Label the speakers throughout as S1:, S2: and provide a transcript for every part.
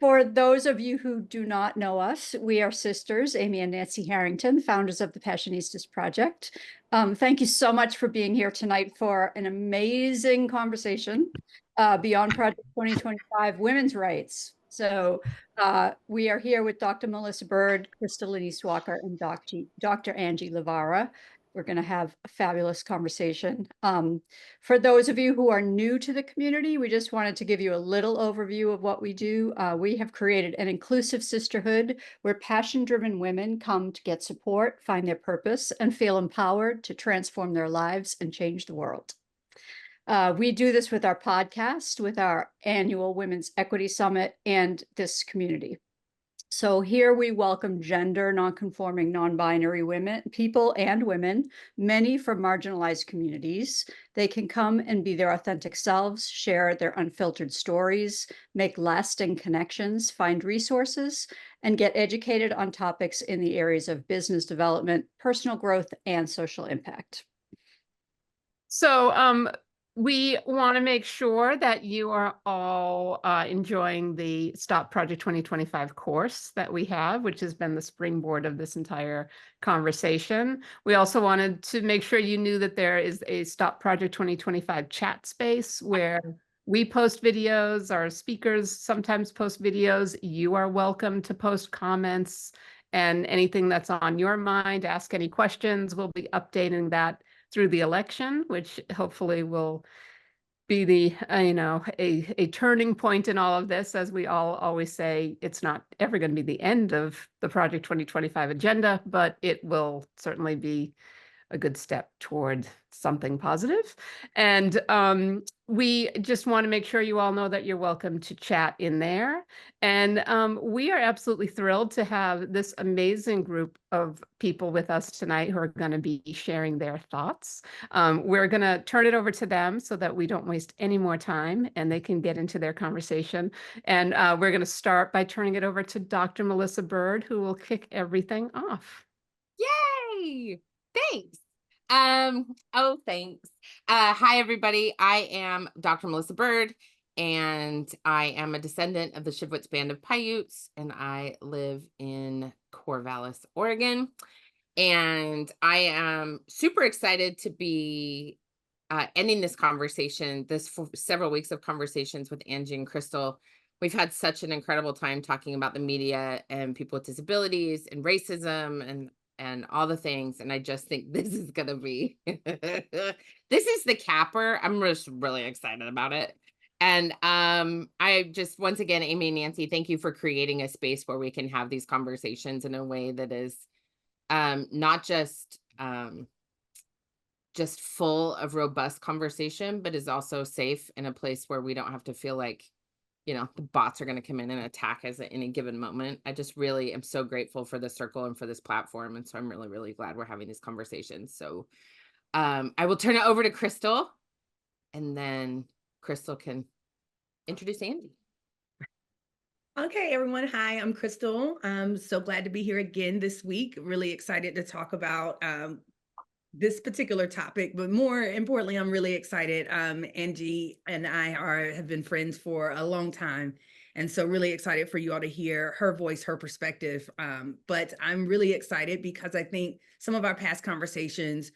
S1: For those of you who do not know us, we are sisters, Amy and Nancy Harrington, founders of the Passionistas Project. Thank you so much for being here tonight for an amazing conversation beyond Project 2025 Women's Rights. So we are here with Dr. Melissa Bird, Crystal Walker, and Dr. Angie Levara. We're going to have a fabulous conversation. For those of you who are new to the community, we just wanted to give you a little overview of what we do. We have created an inclusive sisterhood where passion-driven women come to get support, find their purpose, and feel empowered to transform their lives and change the world. We do this with our podcast, with our annual Women's Equity Summit, and this community. So here we welcome gender nonconforming, non-binary people and women, many from marginalized communities. They can come and be their authentic selves, share their unfiltered stories, make lasting connections, find resources, and get educated on topics in the areas of business development, personal growth, and social impact.
S2: So we want to make sure that you are all enjoying the Stop Project 2025 course that we have, which has been the springboard of this entire conversation. We also wanted to make sure you knew that there is a Stop Project 2025 chat space where we post videos, our speakers sometimes post videos. You are welcome to post comments and anything that's on your mind, ask any questions. We'll be updating that through the election, which hopefully will be the, a turning point in all of this. As we all always say, it's not ever going to be the end of the Project 2025 agenda, but it will certainly be a good step toward something positive. And we just want to make sure you all know that you're welcome to chat in there. And we are absolutely thrilled to have this amazing group of people with us tonight who are going to be sharing their thoughts. We're going to turn it over to them so that we don't waste any more time and they can get into their conversation. And we're going to start by turning it over to Dr. Melissa Bird, who will kick everything off.
S3: Yay! Thanks. Thanks. Hi, everybody. I am Dr. Melissa Bird, and I am a descendant of the Shivwits Band of Paiutes, and I live in Corvallis, Oregon. And I am super excited to be ending this conversation, several weeks of conversations with Angie and Crystal. We've had such an incredible time talking about the media and people with disabilities and racism and all the things. And I just think this is going to be, this is the capper. I'm just really excited about it. And I just, once again, Amy and Nancy, thank you for creating a space where we can have these conversations in a way that is not just full of robust conversation, but is also safe in a place where we don't have to feel like, the bots are going to come in and attack us at any given moment. I just really am so grateful for the circle and for this platform. And so I'm really, really glad we're having these conversations. So I will turn it over to Crystal, and then Crystal can introduce Angie.
S4: Okay, everyone. Hi, I'm Crystal. I'm so glad to be here again this week. Really excited to talk about this particular topic, but more importantly, I'm really excited. Angie and I have been friends for a long time. And so really excited for you all to hear her voice, her perspective. But I'm really excited because I think some of our past conversations,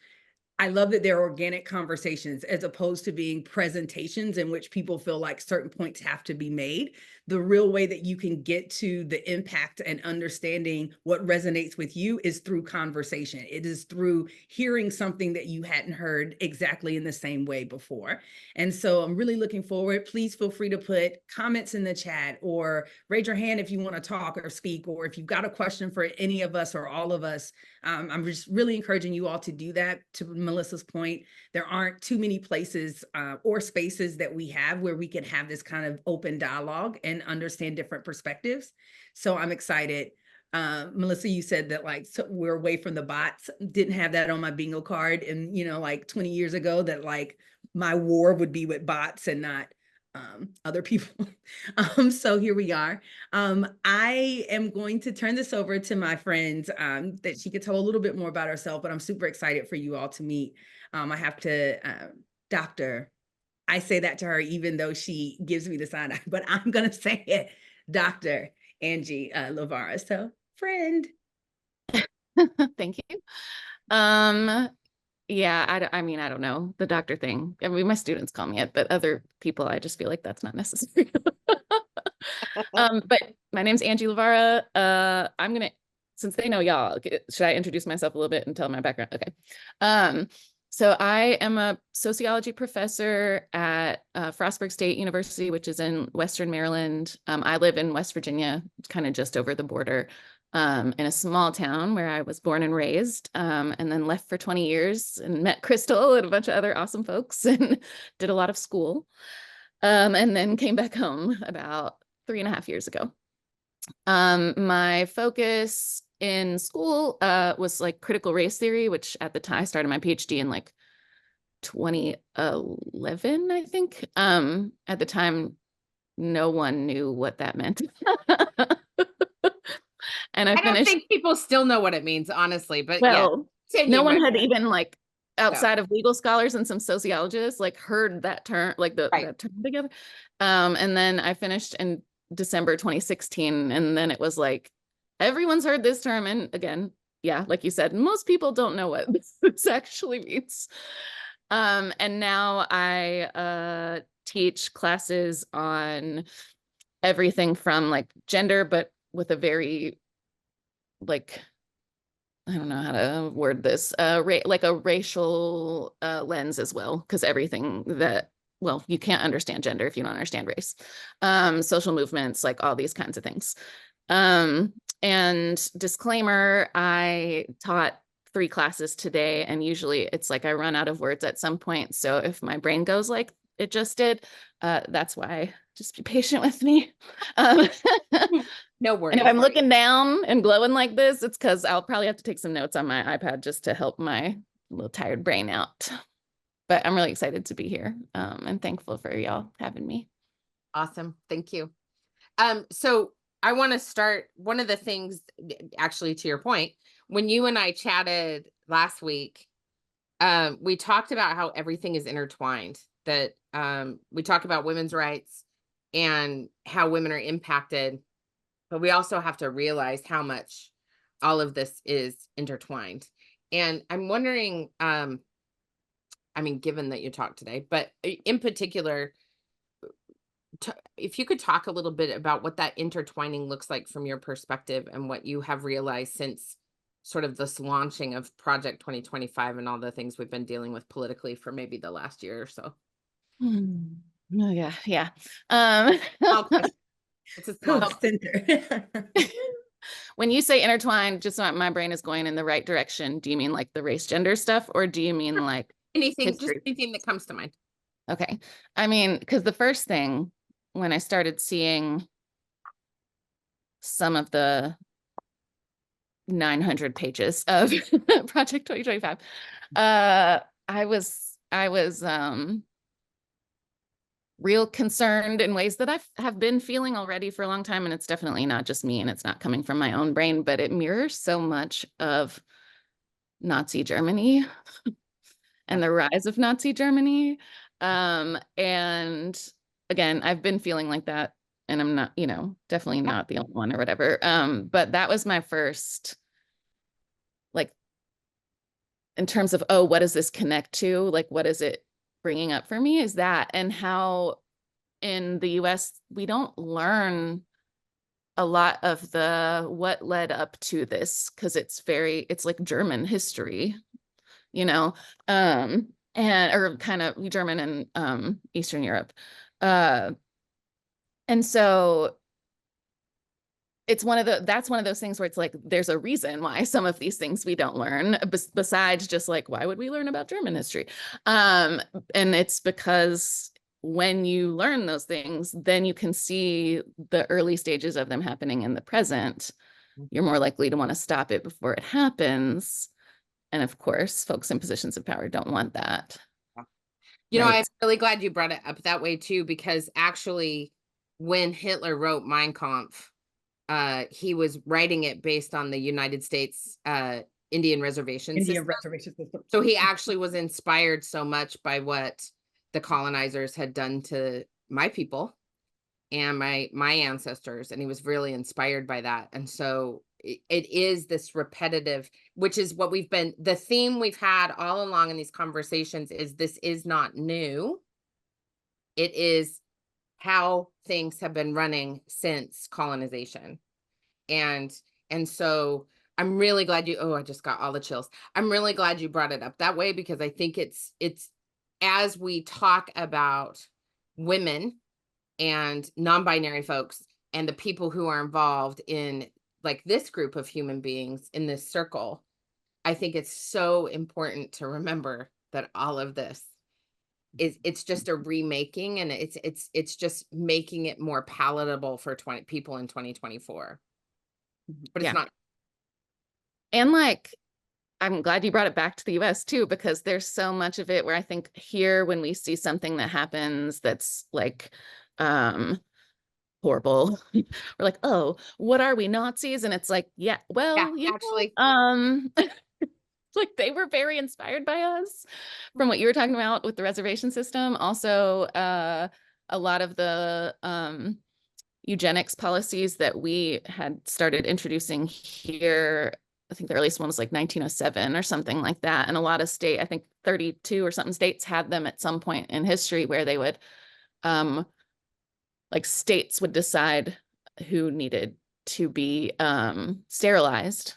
S4: I love that they're organic conversations as opposed to being presentations in which people feel like certain points have to be made. The real way that you can get to the impact and understanding what resonates with you is through conversation. It is through hearing something that you hadn't heard exactly in the same way before. And so I'm really looking forward. Please feel free to put comments in the chat or raise your hand if you want to talk or speak, or if you've got a question for any of us or all of us. I'm just really encouraging you all to do that. To Melissa's point, there aren't too many places or spaces that we have where we can have this kind of open dialogue and understand different perspectives. So I'm excited. Melissa, you said that so we're away from the bots. Didn't have that on my bingo card. And, 20 years ago that my war would be with bots and not other people. So here we are. I am going to turn this over to my friend that she could tell a little bit more about herself, but I'm super excited for you all to meet. I have to, Doctor, I say that to her even though she gives me the side eye, but I'm going to say it. Dr. Angie Lavara. So, friend.
S5: Thank you. Yeah, I mean, I don't know the doctor thing. I mean, my students call me it, but other people, I just feel like that's not necessary. But my name's Angie Lavara. I'm gonna, since they know y'all, should I introduce myself a little bit and tell my background? Okay. So I am a sociology professor at Frostburg State University, which is in Western Maryland. I live in West Virginia, kind of just over the border, in a small town where I was born and raised, and then left for 20 years and met Crystal and a bunch of other awesome folks and did a lot of school. And then came back home about 3.5 years ago. My focus in school was like critical race theory, which at the time I started my PhD in like 2011, I think. At the time, no one knew what that meant. And I
S3: don't
S5: finished.
S3: think people still know what it means, honestly, but
S5: Well,
S3: yeah.
S5: no one had
S3: Continue.
S5: even like outside of legal scholars and some sociologists like heard that term, like
S3: Right.
S5: that term together. And then I finished in December 2016, and then it was like everyone's heard this term, and again, yeah, like you said, most people don't know what this actually means. And now I teach classes on everything from like gender, but with a very like, I don't know how to word this, like a racial lens as well, because everything that, well, you can't understand gender if you don't understand race, social movements, like all these kinds of things. And disclaimer, I taught 3 classes today, and usually it's like I run out of words at some point. So if my brain goes like it just did, that's why. Just be patient with me.
S3: No worries.
S5: And if I'm looking down and glowing like this, it's because I'll probably have to take some notes on my iPad just to help my little tired brain out. But I'm really excited to be here, and thankful for y'all having me.
S3: Awesome. Thank you. So I want to start one of the things, actually, to your point, when you and I chatted last week, we talked about how everything is intertwined, that we talk about women's rights and how women are impacted, but we also have to realize how much all of this is intertwined. And I'm wondering, I mean, given that you talked today, but in particular, if you could talk a little bit about what that intertwining looks like from your perspective and what you have realized since sort of this launching of Project 2025 and all the things we've been dealing with politically for maybe the last year or so.
S5: Oh, yeah.
S3: Small question. It's a small
S4: Cook Center.
S5: When you say intertwined, just so my brain is going in the right direction, do you mean like the race gender stuff, or do you mean like
S3: anything,
S5: history?
S3: just anything that comes to mind.
S5: Okay. I mean, because the first thing when I started seeing some of the 900 pages of Project 2025, I was real concerned in ways that I have been feeling already for a long time. And it's definitely not just me, and it's not coming from my own brain, but it mirrors so much of Nazi Germany and the rise of Nazi Germany. And again, I've been feeling like that, and I'm not, definitely not the only one or whatever. But that was my first, like, in terms of, oh, what does this connect to? Like, what is it bringing up for me, is that, and how in the US, we don't learn a lot of what led up to this, because it's like German history, and or kind of German and Eastern Europe. And so that's one of those things where it's like, there's a reason why some of these things we don't learn, besides just like, why would we learn about German history? And it's because when you learn those things, then you can see the early stages of them happening in the present. You're more likely to want to stop it before it happens. And of course, folks in positions of power don't want that.
S3: You know,
S5: Right.
S3: I'm really glad you brought it up that way too, because actually when Hitler wrote Mein Kampf, he was writing it based on the United States Indian reservation system. So he actually was inspired so much by what the colonizers had done to my people and my ancestors, and he was really inspired by that. And so it is this repetitive, which is what the theme we've had all along in these conversations is this is not new. It is how things have been running since colonization. And so I'm really glad I just got all the chills. I'm really glad you brought it up that way, because I think it's as we talk about women and non-binary folks and the people who are involved in like this group of human beings in this circle, I think it's so important to remember that all of this it's just a remaking, and it's just making it more palatable for people in 2024. But
S5: Yeah.
S3: it's not.
S5: And like, I'm glad you brought it back to the US too, because there's so much of it where I think here, when we see something that happens that's like horrible, we're like, oh, what are we, Nazis? And it's like, yeah, well,
S3: Yeah, actually.
S5: like they were very inspired by us from what you were talking about with the reservation system. Also, a lot of the eugenics policies that we had started introducing here, I think the earliest one was like 1907 or something like that. And a lot of I think 32 or something states had them at some point in history, where they would, like states would decide who needed to be sterilized.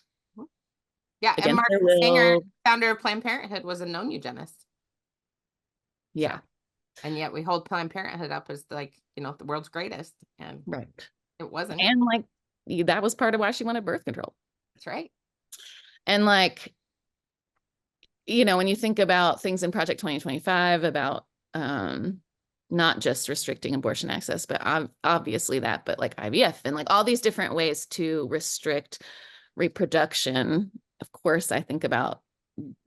S3: Yeah, and
S5: Against
S3: Margaret
S5: their
S3: Sanger,
S5: will.
S3: founder of Planned Parenthood, was a known eugenist.
S5: Yeah.
S3: So, and yet we hold Planned Parenthood up as like, the world's greatest, and
S5: Right.
S3: it wasn't.
S5: And like, that was part of why she wanted birth control.
S3: That's right.
S5: And like, when you think about things in Project 2025 about not just restricting abortion access, but obviously that, but like IVF and like all these different ways to restrict reproduction. Of course, I think about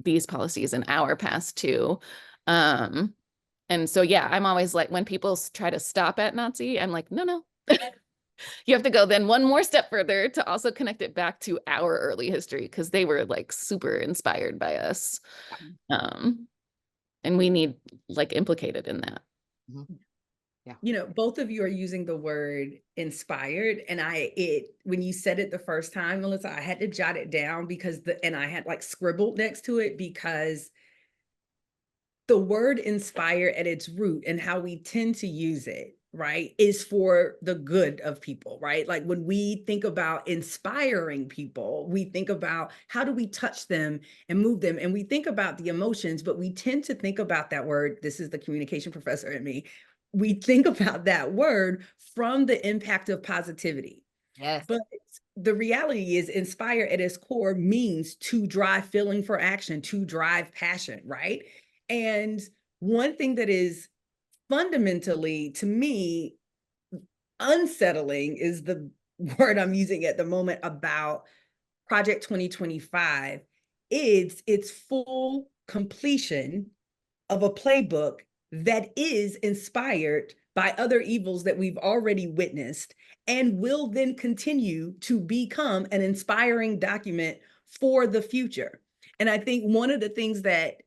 S5: these policies in our past too. And so, yeah, I'm always like, when people try to stop at Nazi, I'm like, no. You have to go then one more step further to also connect it back to our early history, because they were like super inspired by us. And we need like implicated in that.
S3: Mm-hmm. Yeah.
S4: Both of you are using the word inspired, and when you said it the first time, Melissa, I had to jot it down and I had like scribbled next to it, because the word inspire at its root and how we tend to use it, right, is for the good of people, right? Like when we think about inspiring people, we think about how do we touch them and move them, and we think about the emotions, but we tend to think about that word. This is the communication professor in me. We think about that word from the impact of positivity.
S3: Yes.
S4: But the reality is, inspire at its core means to drive feeling for action, to drive passion, right? And one thing that is fundamentally, to me, unsettling is the word I'm using at the moment about Project 2025, is its full completion of a playbook that is inspired by other evils that we've already witnessed, and will then continue to become an inspiring document for the future. And I think one of the things that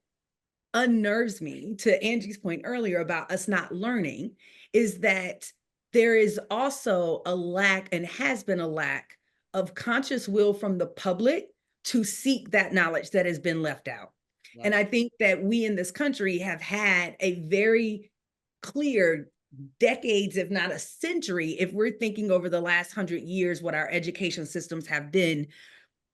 S4: unnerves me, to Angie's point earlier about us not learning, is that there is also a lack, and has been a lack, of conscious will from the public to seek that knowledge that has been left out. Yeah. And I think that we in this country have had a very clear decades, if not a century, if we're thinking over the last 100 years, what our education systems have been,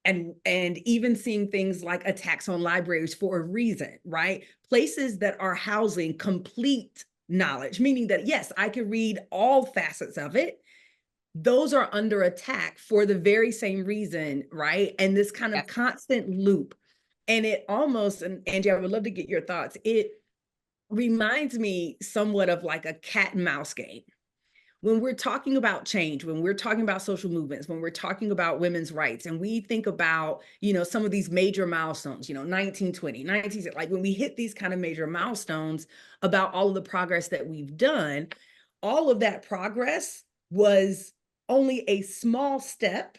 S4: and even seeing things like attacks on libraries for a reason, right? Places that are housing complete knowledge, meaning that, yes, I can read all facets of it. Those are under attack for the very same reason, right? And this kind of constant loop. And it almost, and Angie, I would love to get your thoughts. It reminds me somewhat of like a cat and mouse game. When we're talking about change, when we're talking about social movements, when we're talking about women's rights, and we think about, some of these major milestones, 1920, like when we hit these kind of major milestones about all of the progress that we've done, all of that progress was only a small step,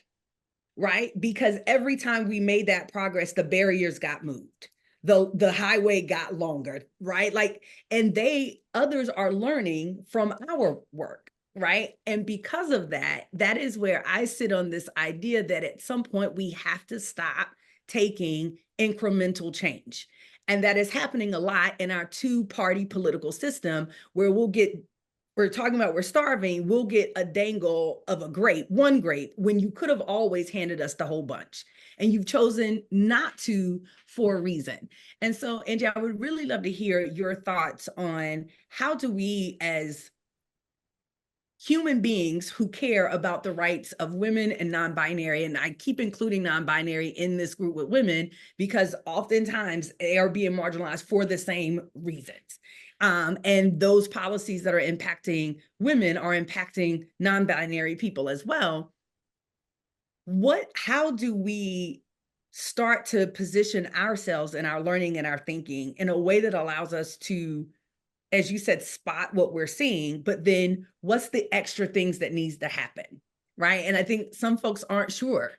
S4: right? Because every time we made that progress, the barriers got moved. The highway got longer, right? Like, and others are learning from our work. right? And because of that, that is where I sit on this idea that at some point we have to stop taking incremental change. And that is happening a lot in our two-party political system, where we're talking about we're starving, we'll get a dangle of a grape, one grape, when you could have always handed us the whole bunch. And you've chosen not to for a reason. And so, Angie, I would really love to hear your thoughts on how do we, as human beings who care about the rights of women and non-binary, and I keep including non-binary in this group with women because oftentimes they are being marginalized for the same reasons. And those policies that are impacting women are impacting non-binary people as well. How do we start to position ourselves in our learning and our thinking in a way that allows us to, as you said, spot what we're seeing, but then what's the extra things that needs to happen, right? And I think some folks aren't sure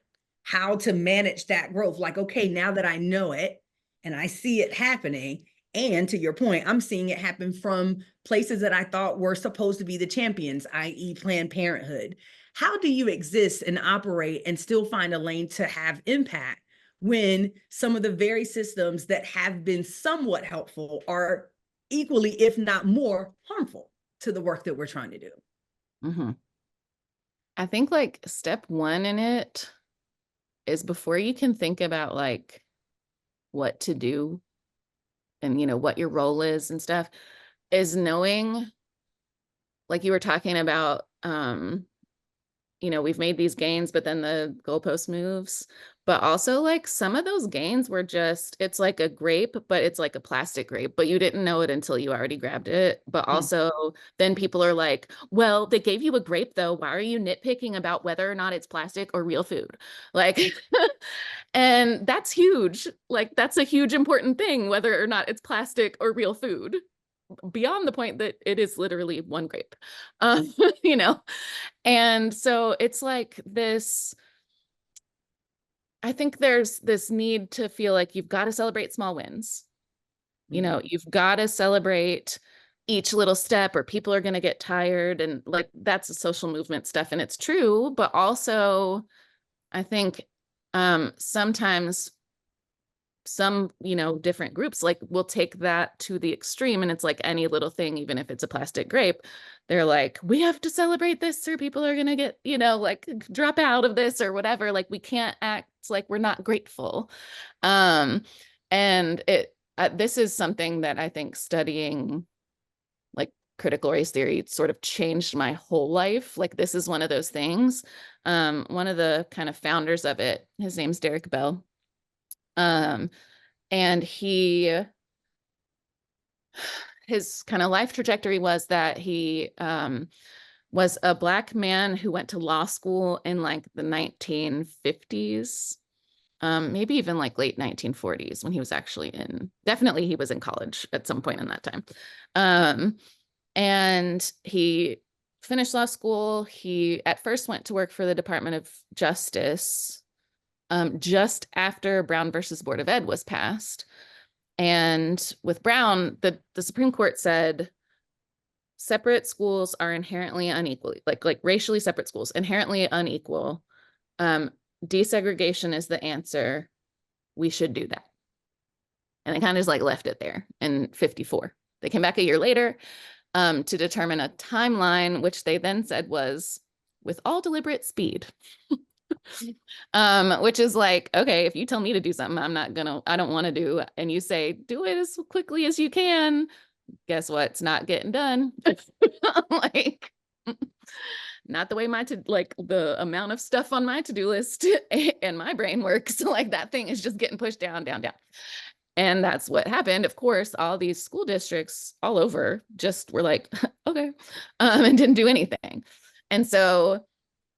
S4: how to manage that growth. Like, okay, now that I know it and I see it happening, and to your point, I'm seeing it happen from places that I thought were supposed to be the champions, i.e. Planned Parenthood. How do you exist and operate and still find a lane to have impact when some of the very systems that have been somewhat helpful are equally, if not more, harmful to the work that we're trying to do?
S5: Mm-hmm. I think like step one in it is, before you can think about like what to do and, you know, what your role is and stuff, is knowing, like you were talking about, you know, we've made these gains, but then the goalpost moves. But also, like, some of those gains were just, it's like a grape, but it's like a plastic grape, but you didn't know it until you already grabbed it. But also, then people are like, well, they gave you a grape though. Why are you nitpicking about whether or not it's plastic or real food? Like, and that's huge. Like, that's a huge important thing, whether or not it's plastic or real food, beyond the point that it is literally one grape. You know? And so it's like this, I think there's this need to feel like you've got to celebrate small wins. You know, you've got to celebrate each little step, or people are going to get tired. And like, that's the social movement stuff. And it's true, but also I think sometimes some, you know, different groups like will take that to the extreme, and it's like any little thing, even if it's a plastic grape, they're like, we have to celebrate this or people are gonna get, you know, like drop out of this or whatever. Like, we can't act like we're not grateful. And this is something that I think studying like critical race theory sort of changed my whole life. Like, this is one of those things. One of the kind of founders of it, his name's Derek Bell. And his kind of life trajectory was that he was a Black man who went to law school in like the 1950s, maybe even like late 1940s, when he was actually definitely he was in college at some point in that time. And he finished law school. He at first went to work for the Department of Justice just after Brown versus Board of Ed was passed. And with Brown, the Supreme Court said separate schools are inherently unequal, like racially separate schools, inherently unequal. Desegregation is the answer. We should do that. And they kind of just like left it there in 54. They came back a year later to determine a timeline, which they then said was with all deliberate speed. Which is like, okay, if you tell me to do something I don't want to do, and you say do it as quickly as you can, guess what? It's not getting done. Like, not the way the amount of stuff on my to-do list and my brain works. Like, that thing is just getting pushed down, down, down. And that's what happened. Of course, all these school districts all over just were like, okay, and didn't do anything. And so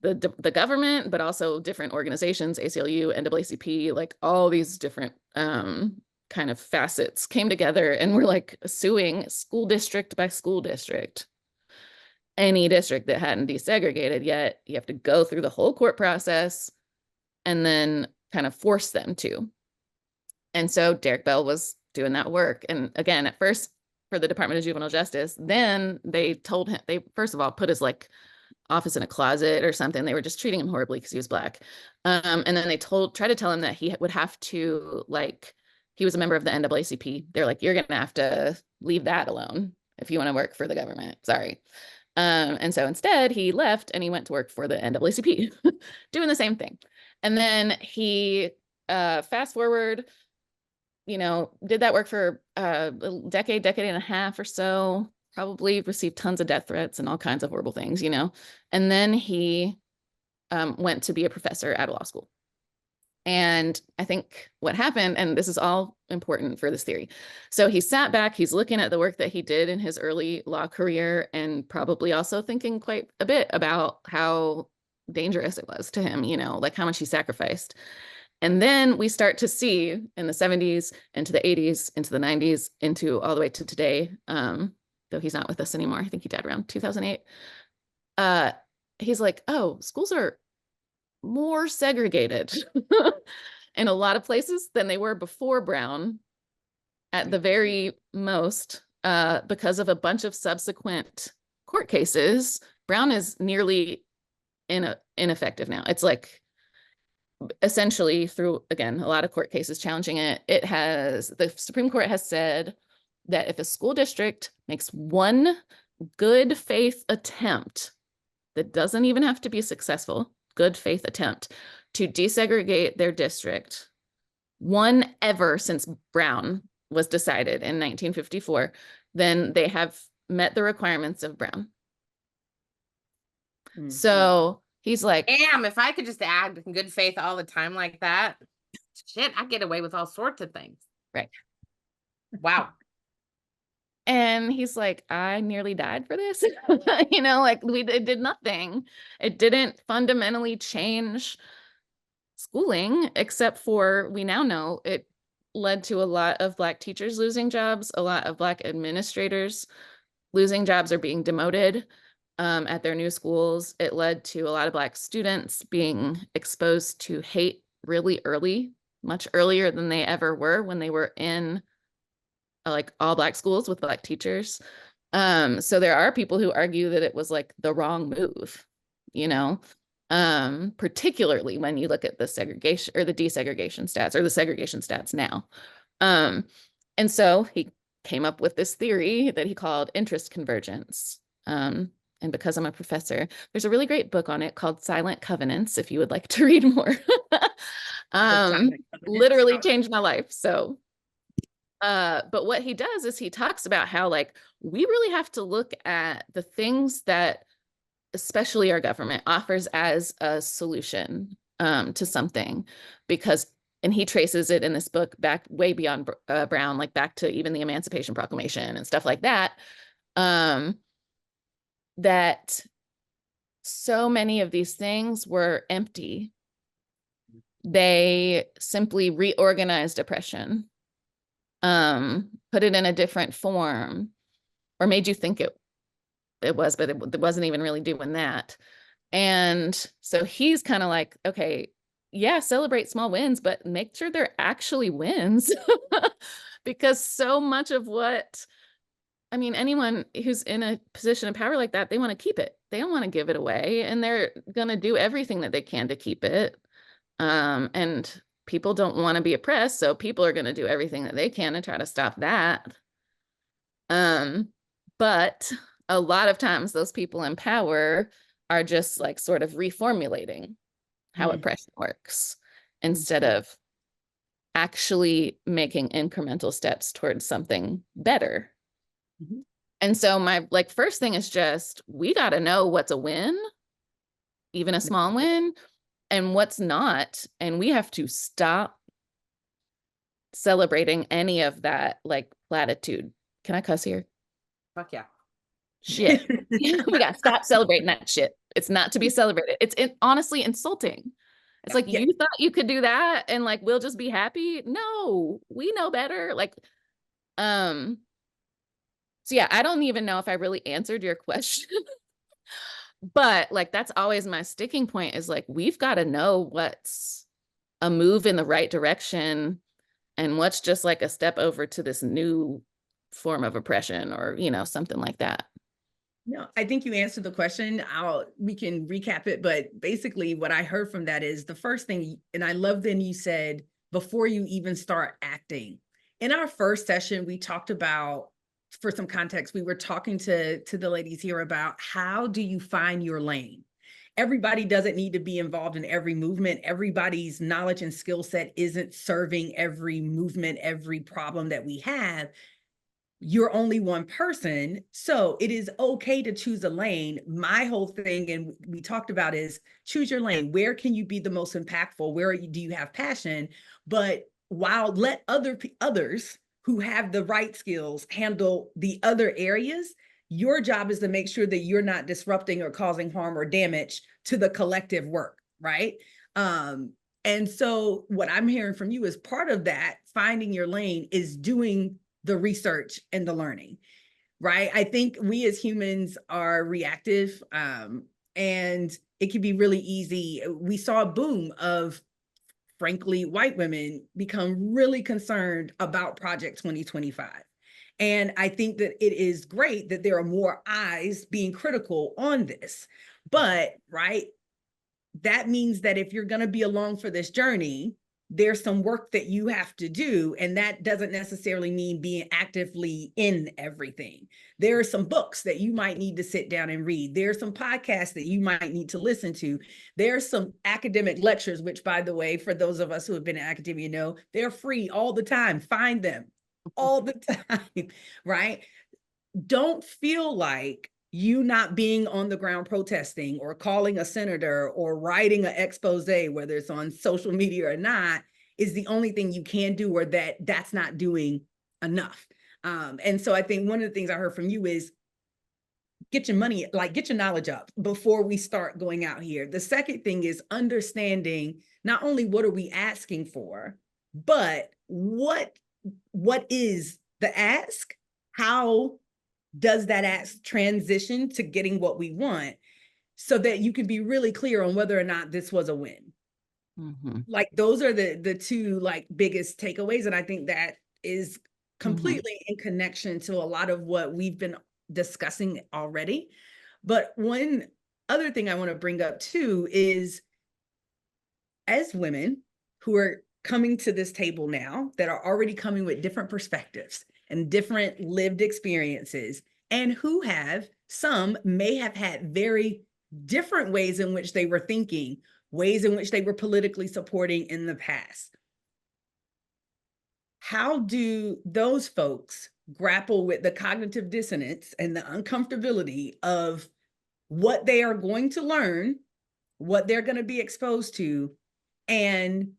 S5: the government, but also different organizations, ACLU, NAACP, like all these different kind of facets came together and were like suing school district by school district. Any district that hadn't desegregated yet, you have to go through the whole court process and then kind of force them to. And so Derek Bell was doing that work. And again, at first for the Department of Juvenile Justice, then they told him, they first of all put his like office in a closet or something. They were just treating him horribly because he was Black. And then they tried to tell him that he would have to, like, he was a member of the NAACP. They're like, you're going to have to leave that alone if you want to work for the government. Sorry. And so instead he left and he went to work for the NAACP doing the same thing. And then he, fast forward, you know, did that work for a decade and a half or so, probably received tons of death threats and all kinds of horrible things, you know. And then he went to be a professor at a law school. And I think what happened, and this is all important for this theory. So he sat back, he's looking at the work that he did in his early law career, and probably also thinking quite a bit about how dangerous it was to him, you know, like how much he sacrificed. And then we start to see in the 70s, into the 80s, into the 90s, into all the way to today, though he's not with us anymore. I think he died around 2008. He's like, oh, schools are more segregated in a lot of places than they were before Brown, at the very most, because of a bunch of subsequent court cases. Brown is nearly ineffective now. It's like essentially through, again, a lot of court cases challenging it. The Supreme Court has said that if a school district makes one good faith attempt, that doesn't even have to be successful, good faith attempt to desegregate their district, one ever since Brown was decided in 1954, then they have met the requirements of Brown. So he's like,
S3: damn, if I could just act in good faith all the time like that, shit, I get away with all sorts of things.
S5: Right.
S3: Wow.
S5: And he's like, I nearly died for this. You know, like it did nothing. It didn't fundamentally change schooling, except for, we now know it led to a lot of Black teachers losing jobs, a lot of Black administrators losing jobs or being demoted at their new schools. It led to a lot of Black students being exposed to hate really early, much earlier than they ever were when they were in like all Black schools with Black teachers. So there are people who argue that it was like the wrong move, you know, particularly when you look at the segregation or the desegregation stats or the segregation stats now. And so he came up with this theory that he called interest convergence. And because I'm a professor, there's a really great book on it called Silent Covenants, if you would like to read more. Literally changed my life. So but what he does is he talks about how, like, we really have to look at the things that especially our government offers as a solution to something, because, and he traces it in this book back way beyond Brown, like back to even the Emancipation Proclamation and stuff like that, that so many of these things were empty. They simply reorganized oppression, put it in a different form, or made you think it was, but it wasn't even really doing that. And so he's kind of like, okay, yeah, celebrate small wins, but make sure they're actually wins. Because so much of what, I mean, anyone who's in a position of power like that, they want to keep it. They don't want to give it away, and they're going to do everything that they can to keep it. And people don't want to be oppressed, so people are going to do everything that they can to try to stop that. But a lot of times those people in power are just like sort of reformulating how oppression works instead of actually making incremental steps towards something better. And so my like first thing is just, we got to know what's a win, even a small win, and what's not. And we have to stop celebrating any of that like platitude. Can I cuss here?
S3: Fuck yeah.
S5: Shit. We got to stop celebrating that shit. It's not to be celebrated. It's honestly insulting. It's like, you thought you could do that and like, we'll just be happy. No, we know better. Like, so yeah, I don't even know if I really answered your question. But like, that's always my sticking point, is like, we've got to know what's a move in the right direction and what's just like a step over to this new form of oppression, or, you know, something like that.
S4: No, I think you answered the question. We can recap it, but basically what I heard from that is the first thing, and I love then you said, before you even start acting. In our first session, we talked about, for some context, we were talking to the ladies here about how do you find your lane? Everybody doesn't need to be involved in every movement. Everybody's knowledge and skill set isn't serving every movement, every problem that we have. You're only one person, so it is okay to choose a lane. My whole thing, and we talked about, is choose your lane. Where can you be the most impactful? Where do you have passion? But while let others who have the right skills handle the other areas, your job is to make sure that you're not disrupting or causing harm or damage to the collective work, right? And so what I'm hearing from you is part of that, finding your lane, is doing the research and the learning, right? I think we as humans are reactive, and it can be really easy. We saw a boom of, frankly, white women become really concerned about Project 2025. And I think that it is great that there are more eyes being critical on this. But, right, that means that if you're going to be along for this journey, there's some work that you have to do. And that doesn't necessarily mean being actively in everything. There are some books that you might need to sit down and read. There are some podcasts that you might need to listen to. There are some academic lectures, which, by the way, for those of us who have been in academia, know they're free all the time. Find them all the time, right? Don't feel like you not being on the ground protesting or calling a senator or writing an expose, whether it's on social media or not, is the only thing you can do, or that's not doing enough. And so I think one of the things I heard from you is get your money, like get your knowledge up before we start going out here. The second thing is understanding not only what are we asking for, but what is the ask? How does that ask transition to getting what we want, so that you can be really clear on whether or not this was a win?
S5: Mhm.
S4: Like those are the two like biggest takeaways. And I think that is completely in connection to a lot of what we've been discussing already. But one other thing I want to bring up too is, as women who are coming to this table now, that are already coming with different perspectives and different lived experiences, and who have, some may have had very different ways in which they were thinking, ways in which they were politically supporting in the past. How do those folks grapple with the cognitive dissonance and the uncomfortability of what they are going to learn, what they're going to be exposed to, and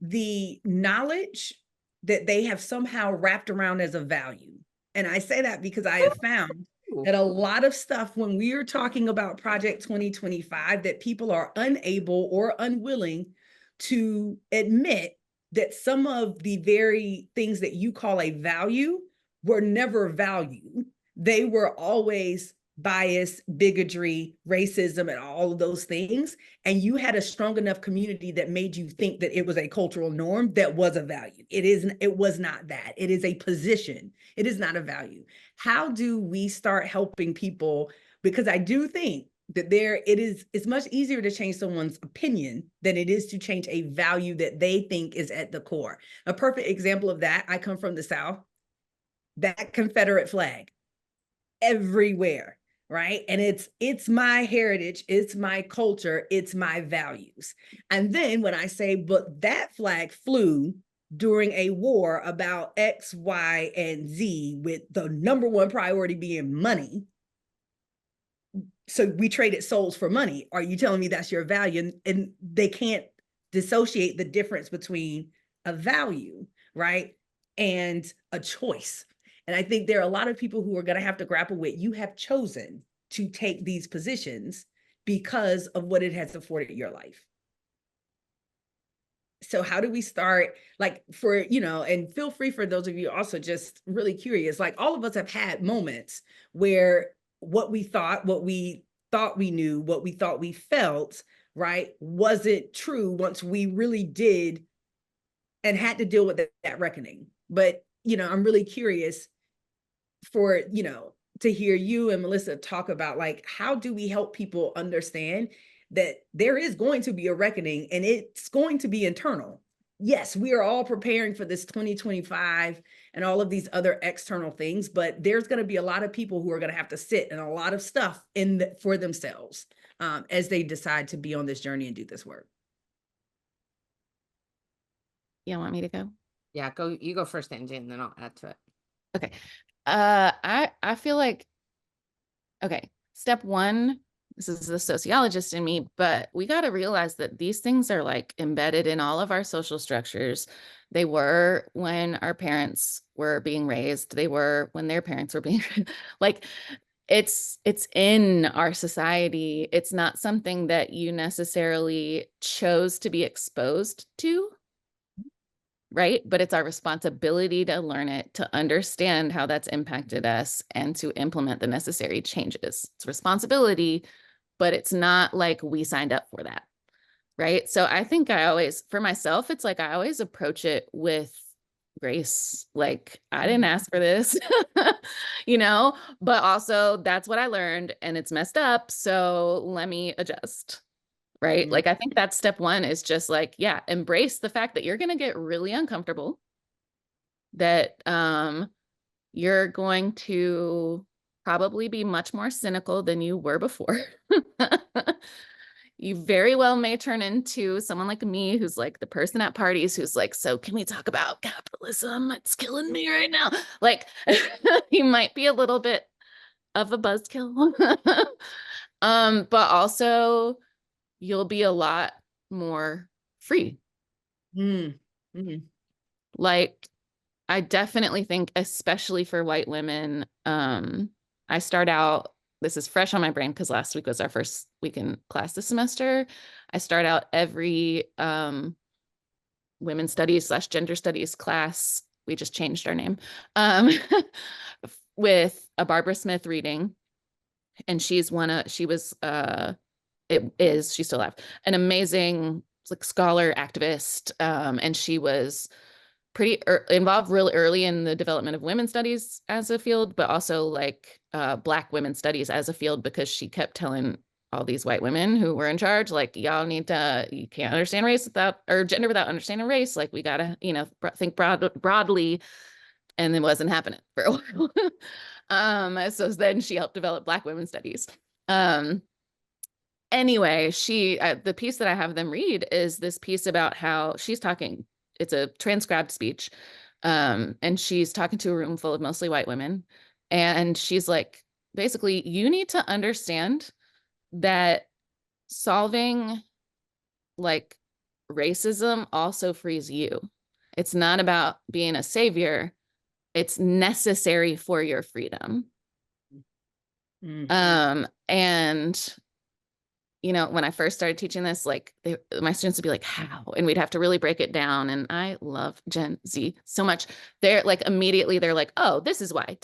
S4: the knowledge that they have somehow wrapped around as a value? And I say that because I have found that a lot of stuff, when we are talking about Project 2025, that people are unable or unwilling to admit that some of the very things that you call a value were never value. They were always bias, bigotry, racism, and all of those things. And you had a strong enough community that made you think that it was a cultural norm that was a value. It was not that. It is a position. It is not a value. How do we start helping people? Because I do think that it's much easier to change someone's opinion than it is to change a value that they think is at the core. A perfect example of that, I come from the South, that Confederate flag everywhere, right? And it's my heritage, it's my culture, it's my values. And then when I say, but that flag flew during a war about X, Y, and Z, with the number one priority being money, so we traded souls for money. Are you telling me that's your value? And they can't dissociate the difference between a value, right, and a choice. And I think there are a lot of people who are going to have to grapple with, you have chosen to take these positions because of what it has afforded your life. So how do we start, like, for, and feel free for those of you also just really curious, like all of us have had moments where what we thought we knew, what we thought we felt, right, wasn't true once we really did and had to deal with that reckoning. But, I'm really curious for, to hear you and Melissa talk about, like, how do we help people understand that there is going to be a reckoning and it's going to be internal. Yes, we are all preparing for this 2025 and all of these other external things, but there's going to be a lot of people who are going to have to sit in a lot of stuff for themselves as they decide to be on this journey and do this work.
S5: You want me to go?
S3: Yeah, you go first, Angie, and then I'll add to it.
S5: Okay. I feel like, okay, step one, this is the sociologist in me, but we got to realize that these things are like embedded in all of our social structures. They were when our parents were being raised. They were when their parents were being like, it's in our society. It's not something that you necessarily chose to be exposed to, right? But it's our responsibility to learn it, to understand how that's impacted us, and to implement the necessary changes. It's responsibility, but it's not like we signed up for that, right? So I think for myself, it's like I always approach it with grace. Like, I didn't ask for this, but also that's what I learned and it's messed up. So let me adjust. Right. Like, I think that's step one, is just like, yeah, embrace the fact that you're going to get really uncomfortable, that you're going to probably be much more cynical than you were before. You very well may turn into someone like me, who's like the person at parties who's like, so can we talk about capitalism? It's killing me right now. Like, you might be a little bit of a buzzkill. But also you'll be a lot more free. Like, I definitely think, especially for white women, I start out, this is fresh on my brain because last week was our first week in class this semester. I start out every women's studies / gender studies class, we just changed our name, with a Barbara Smith reading. And she was she's still alive, an amazing like scholar, activist, and she was pretty involved real early in the development of women's studies as a field, but also like Black women's studies as a field, because she kept telling all these white women who were in charge, like, y'all need to, you can't understand race or gender without understanding race. Like, we gotta, think broadly, and it wasn't happening for a while. So then she helped develop Black women's studies. Anyway, the piece that I have them read is this piece about how she's talking, it's a transcribed speech, and she's talking to a room full of mostly white women. And she's like, basically, you need to understand that solving like racism also frees you. It's not about being a savior. It's necessary for your freedom. And when I first started teaching this, like my students would be like, how? And we'd have to really break it down. And I love Gen Z so much. They're like, immediately they're like, oh, this is why.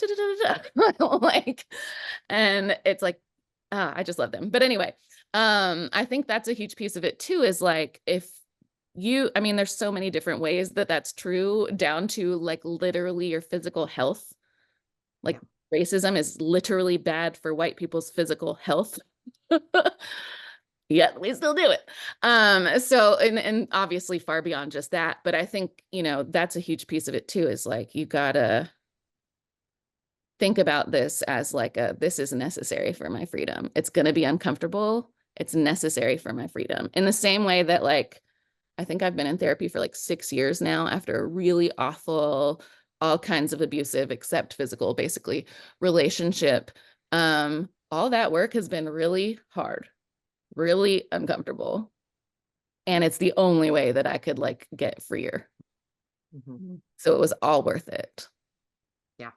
S5: Like, and it's like, I just love them. But anyway, I think that's a huge piece of it too, is like, there's so many different ways that that's true, down to like literally your physical health. Like, racism is literally bad for white people's physical health. Yet we still do it. So, and obviously far beyond just that, but I think, that's a huge piece of it too, is like, you gotta think about this as like this is necessary for my freedom. It's going to be uncomfortable. It's necessary for my freedom. In the same way that, like, I think I've been in therapy for like 6 years now, after a really awful, all kinds of abusive, except physical, basically, relationship. All that work has been really hard, really uncomfortable. And it's the only way that I could like get freer. So it was all worth it.
S3: Yeah.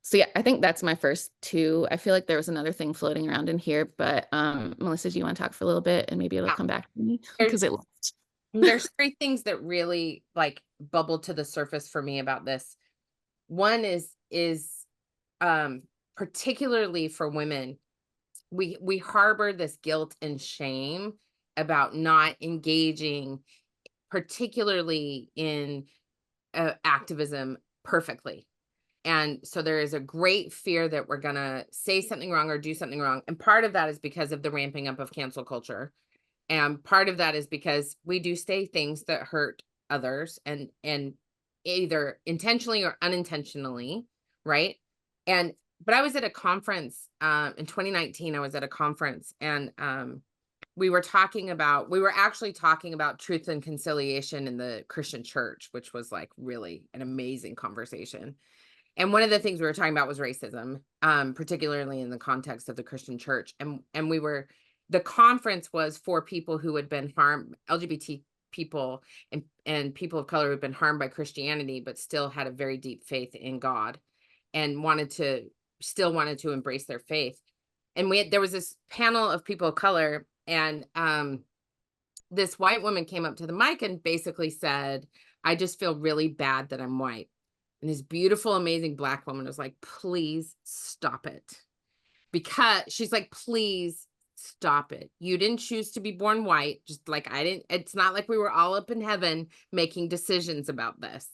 S5: So yeah, I think that's my first two. I feel like there was another thing floating around in here, but Melissa, do you want to talk for a little bit, and maybe it'll come back to me because it left.
S3: There's 3 things that really like bubbled to the surface for me about this. One is particularly for women, we harbor this guilt and shame about not engaging, particularly in activism, perfectly. And so there is a great fear that we're going to say something wrong or do something wrong. And part of that is because of the ramping up of cancel culture. And part of that is because we do say things that hurt others and either intentionally or unintentionally, right? But I was at a conference in 2019. I was at a conference, and we were actually talking about truth and conciliation in the Christian church, which was like really an amazing conversation. And one of the things we were talking about was racism, particularly in the context of the Christian church. And the conference was for people who had been harmed, LGBT people and people of color who had been harmed by Christianity, but still had a very deep faith in God and still wanted to embrace their faith. And there was this panel of people of color, and this white woman came up to the mic and basically said, "I just feel really bad that I'm white." And this beautiful, amazing Black woman was like, "Please stop it." Because she's like, "Please stop it. You didn't choose to be born white, just like I didn't. It's not like we were all up in heaven making decisions about this."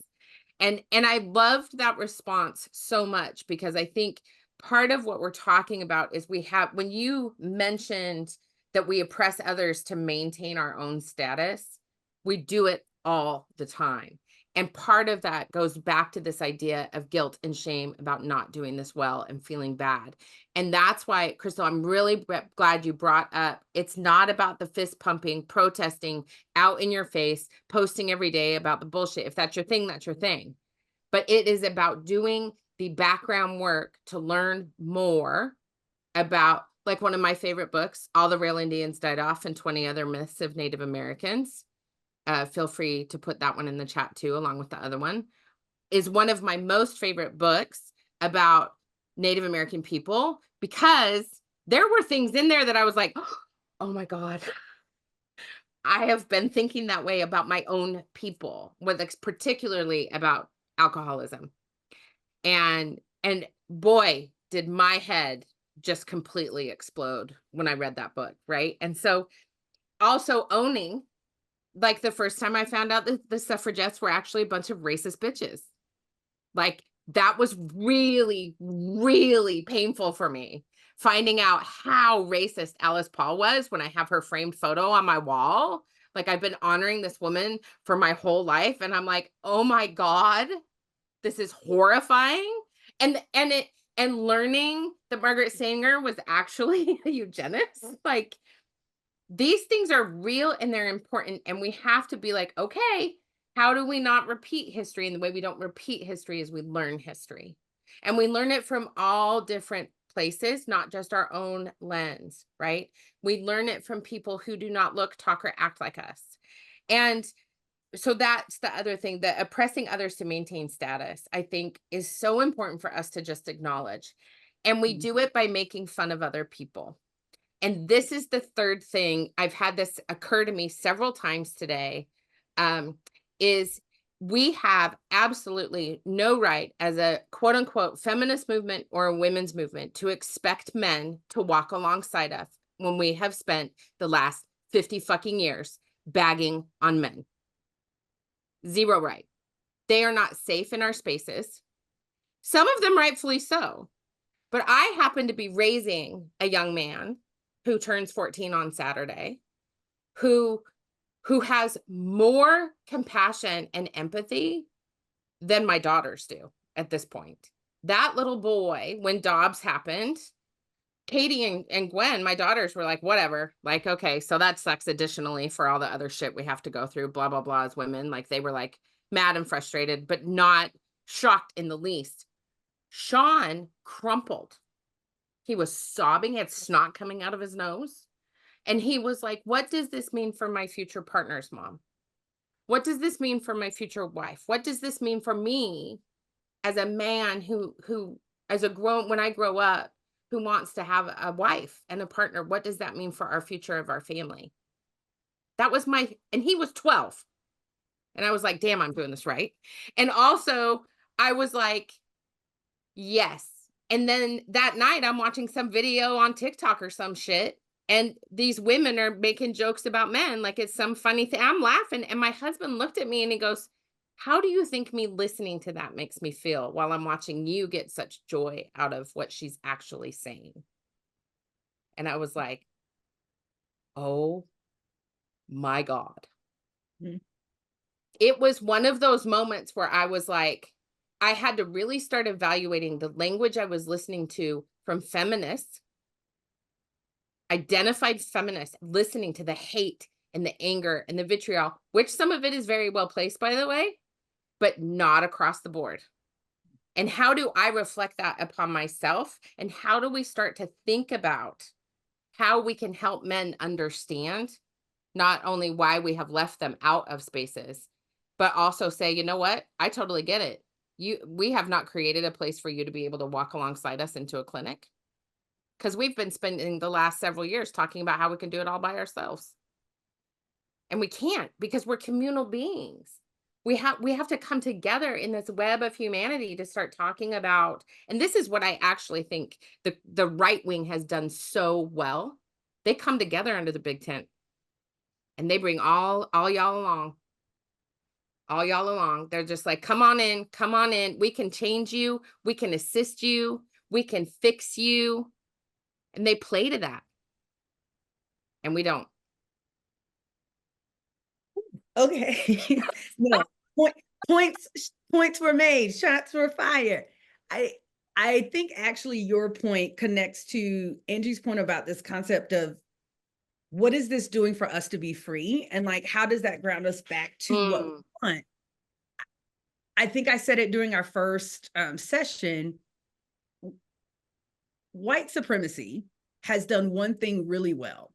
S3: And I loved that response so much, because I think part of what we're talking about is when you mentioned that we oppress others to maintain our own status, we do it all the time. And part of that goes back to this idea of guilt and shame about not doing this well and feeling bad. And that's why, Crystal, I'm really glad you brought up, it's not about the fist pumping, protesting, out in your face, posting every day about the bullshit. If that's your thing, that's your thing. But it is about doing the background work to learn more about, like one of my favorite books, All the Real Indians Died Off and 20 Other Myths of Native Americans. Feel free to put that one in the chat too, along with the other one, is one of my most favorite books about Native American people, because there were things in there that I was like, oh my God, I have been thinking that way about my own people, particularly about alcoholism. And boy, did my head just completely explode when I read that book, right? And so also owning, like the first time I found out that the suffragettes were actually a bunch of racist bitches. Like that was really, really painful for me, finding out how racist Alice Paul was when I have her framed photo on my wall. Like I've been honoring this woman for my whole life, and I'm like, oh my God, this is horrifying. And learning that Margaret Sanger was actually a eugenist, like these things are real and they're important, and we have to be like, okay, how do we not repeat history? And the way we don't repeat history is we learn history, and we learn it from all different places, not just our own lens, right? We learn it from people who do not look, talk, or act like us. And so that's the other thing, that oppressing others to maintain status, I think, is so important for us to just acknowledge. And we do it by making fun of other people. And this is the third thing. I've had this occur to me several times today, is we have absolutely no right as a quote unquote feminist movement or a women's movement to expect men to walk alongside us when we have spent the last 50 fucking years bagging on men. Zero right. They are not safe in our spaces. Some of them rightfully so. But I happen to be raising a young man who turns 14 on Saturday, who has more compassion and empathy than my daughters do at this point. That little boy, when Dobbs happened, Katie and Gwen, my daughters, were like, whatever, like, okay, so that sucks additionally for all the other shit we have to go through, blah, blah, blah, as women. Like, they were like mad and frustrated, but not shocked in the least. Sean crumpled. He was sobbing, he had snot coming out of his nose. And he was like, what does this mean for my future partner's mom? What does this mean for my future wife? What does this mean for me as a man who when I grow up, who wants to have a wife and a partner? What does that mean for our future of our family? That was and he was 12. And I was like, damn, I'm doing this right. And also I was like, yes. And then that night I'm watching some video on TikTok or some shit, and these women are making jokes about men like it's some funny thing. I'm laughing, and my husband looked at me and he goes, How do you think me listening to that makes me feel while I'm watching you get such joy out of what she's actually saying? And I was like, oh my God.
S4: Mhm.
S3: It was one of those moments where I was like, I had to really start evaluating the language I was listening to from feminists, identified feminists, listening to the hate and the anger and the vitriol, which some of it is very well placed, by the way, but not across the board. And how do I reflect that upon myself? And how do we start to think about how we can help men understand not only why we have left them out of spaces, but also say, you know what? I totally get it. We have not created a place for you to be able to walk alongside us into a clinic, because we've been spending the last several years talking about how we can do it all by ourselves. And we can't, because we're communal beings. We have to come together in this web of humanity to start talking about, and this is what I actually think the right wing has done so well. They come together under the big tent and they bring all y'all along. All y'all along. They're just like, come on in, come on in. We can change you. We can assist you. We can fix you. And they play to that. And we don't.
S4: Okay. No, points were made, shots were fired. I think actually your point connects to Angie's point about this concept of what is this doing for us to be free? And like, how does that ground us back to what we want? I think I said it during our first session. White supremacy has done one thing really well,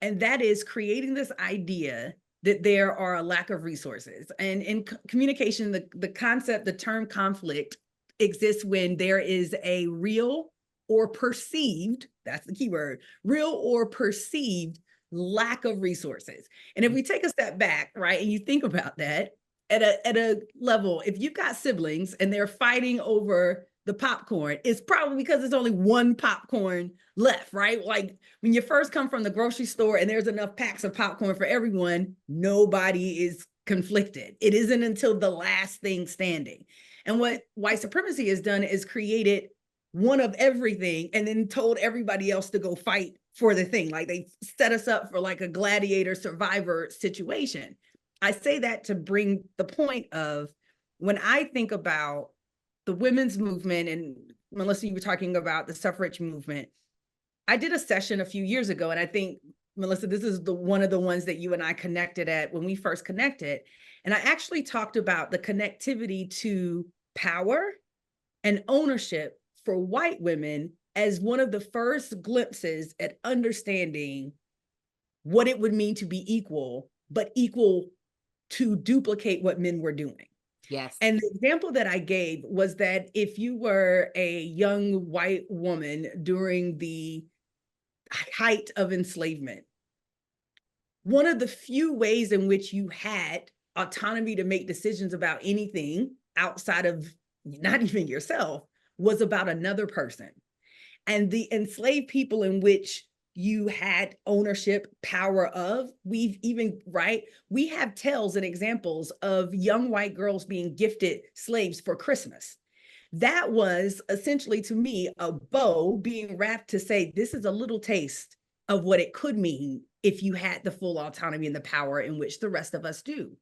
S4: and that is creating this idea that there are a lack of resources. And in communication, the concept, the term conflict exists when there is a real or perceived, that's the key word, real or perceived lack of resources. And if we take a step back, right, and you think about that at a level, if you've got siblings and they're fighting over the popcorn, it's probably because there's only one popcorn left, right? Like when you first come from the grocery store and there's enough packs of popcorn for everyone, nobody is conflicted. It isn't until the last thing standing. And what white supremacy has done is created one of everything and then told everybody else to go fight for the thing. Like they set us up for like a gladiator survivor situation. I say that to bring the point of when I think about the women's movement, and Melissa, you were talking about the suffrage movement. I did a session a few years ago, and I think, Melissa, this is one of the ones that you and I connected at when we first connected. And I actually talked about the connectivity to power and ownership for white women as one of the first glimpses at understanding what it would mean to be equal, but equal to duplicate what men were doing.
S3: Yes.
S4: And the example that I gave was that if you were a young white woman during the height of enslavement, one of the few ways in which you had autonomy to make decisions about anything outside of not even yourself was about another person. And the enslaved people in which you had ownership, power of, we've even, right? We have tales and examples of young white girls being gifted slaves for Christmas. That was essentially, to me, a bow being wrapped to say, this is a little taste of what it could mean if you had the full autonomy and the power in which the rest of us do.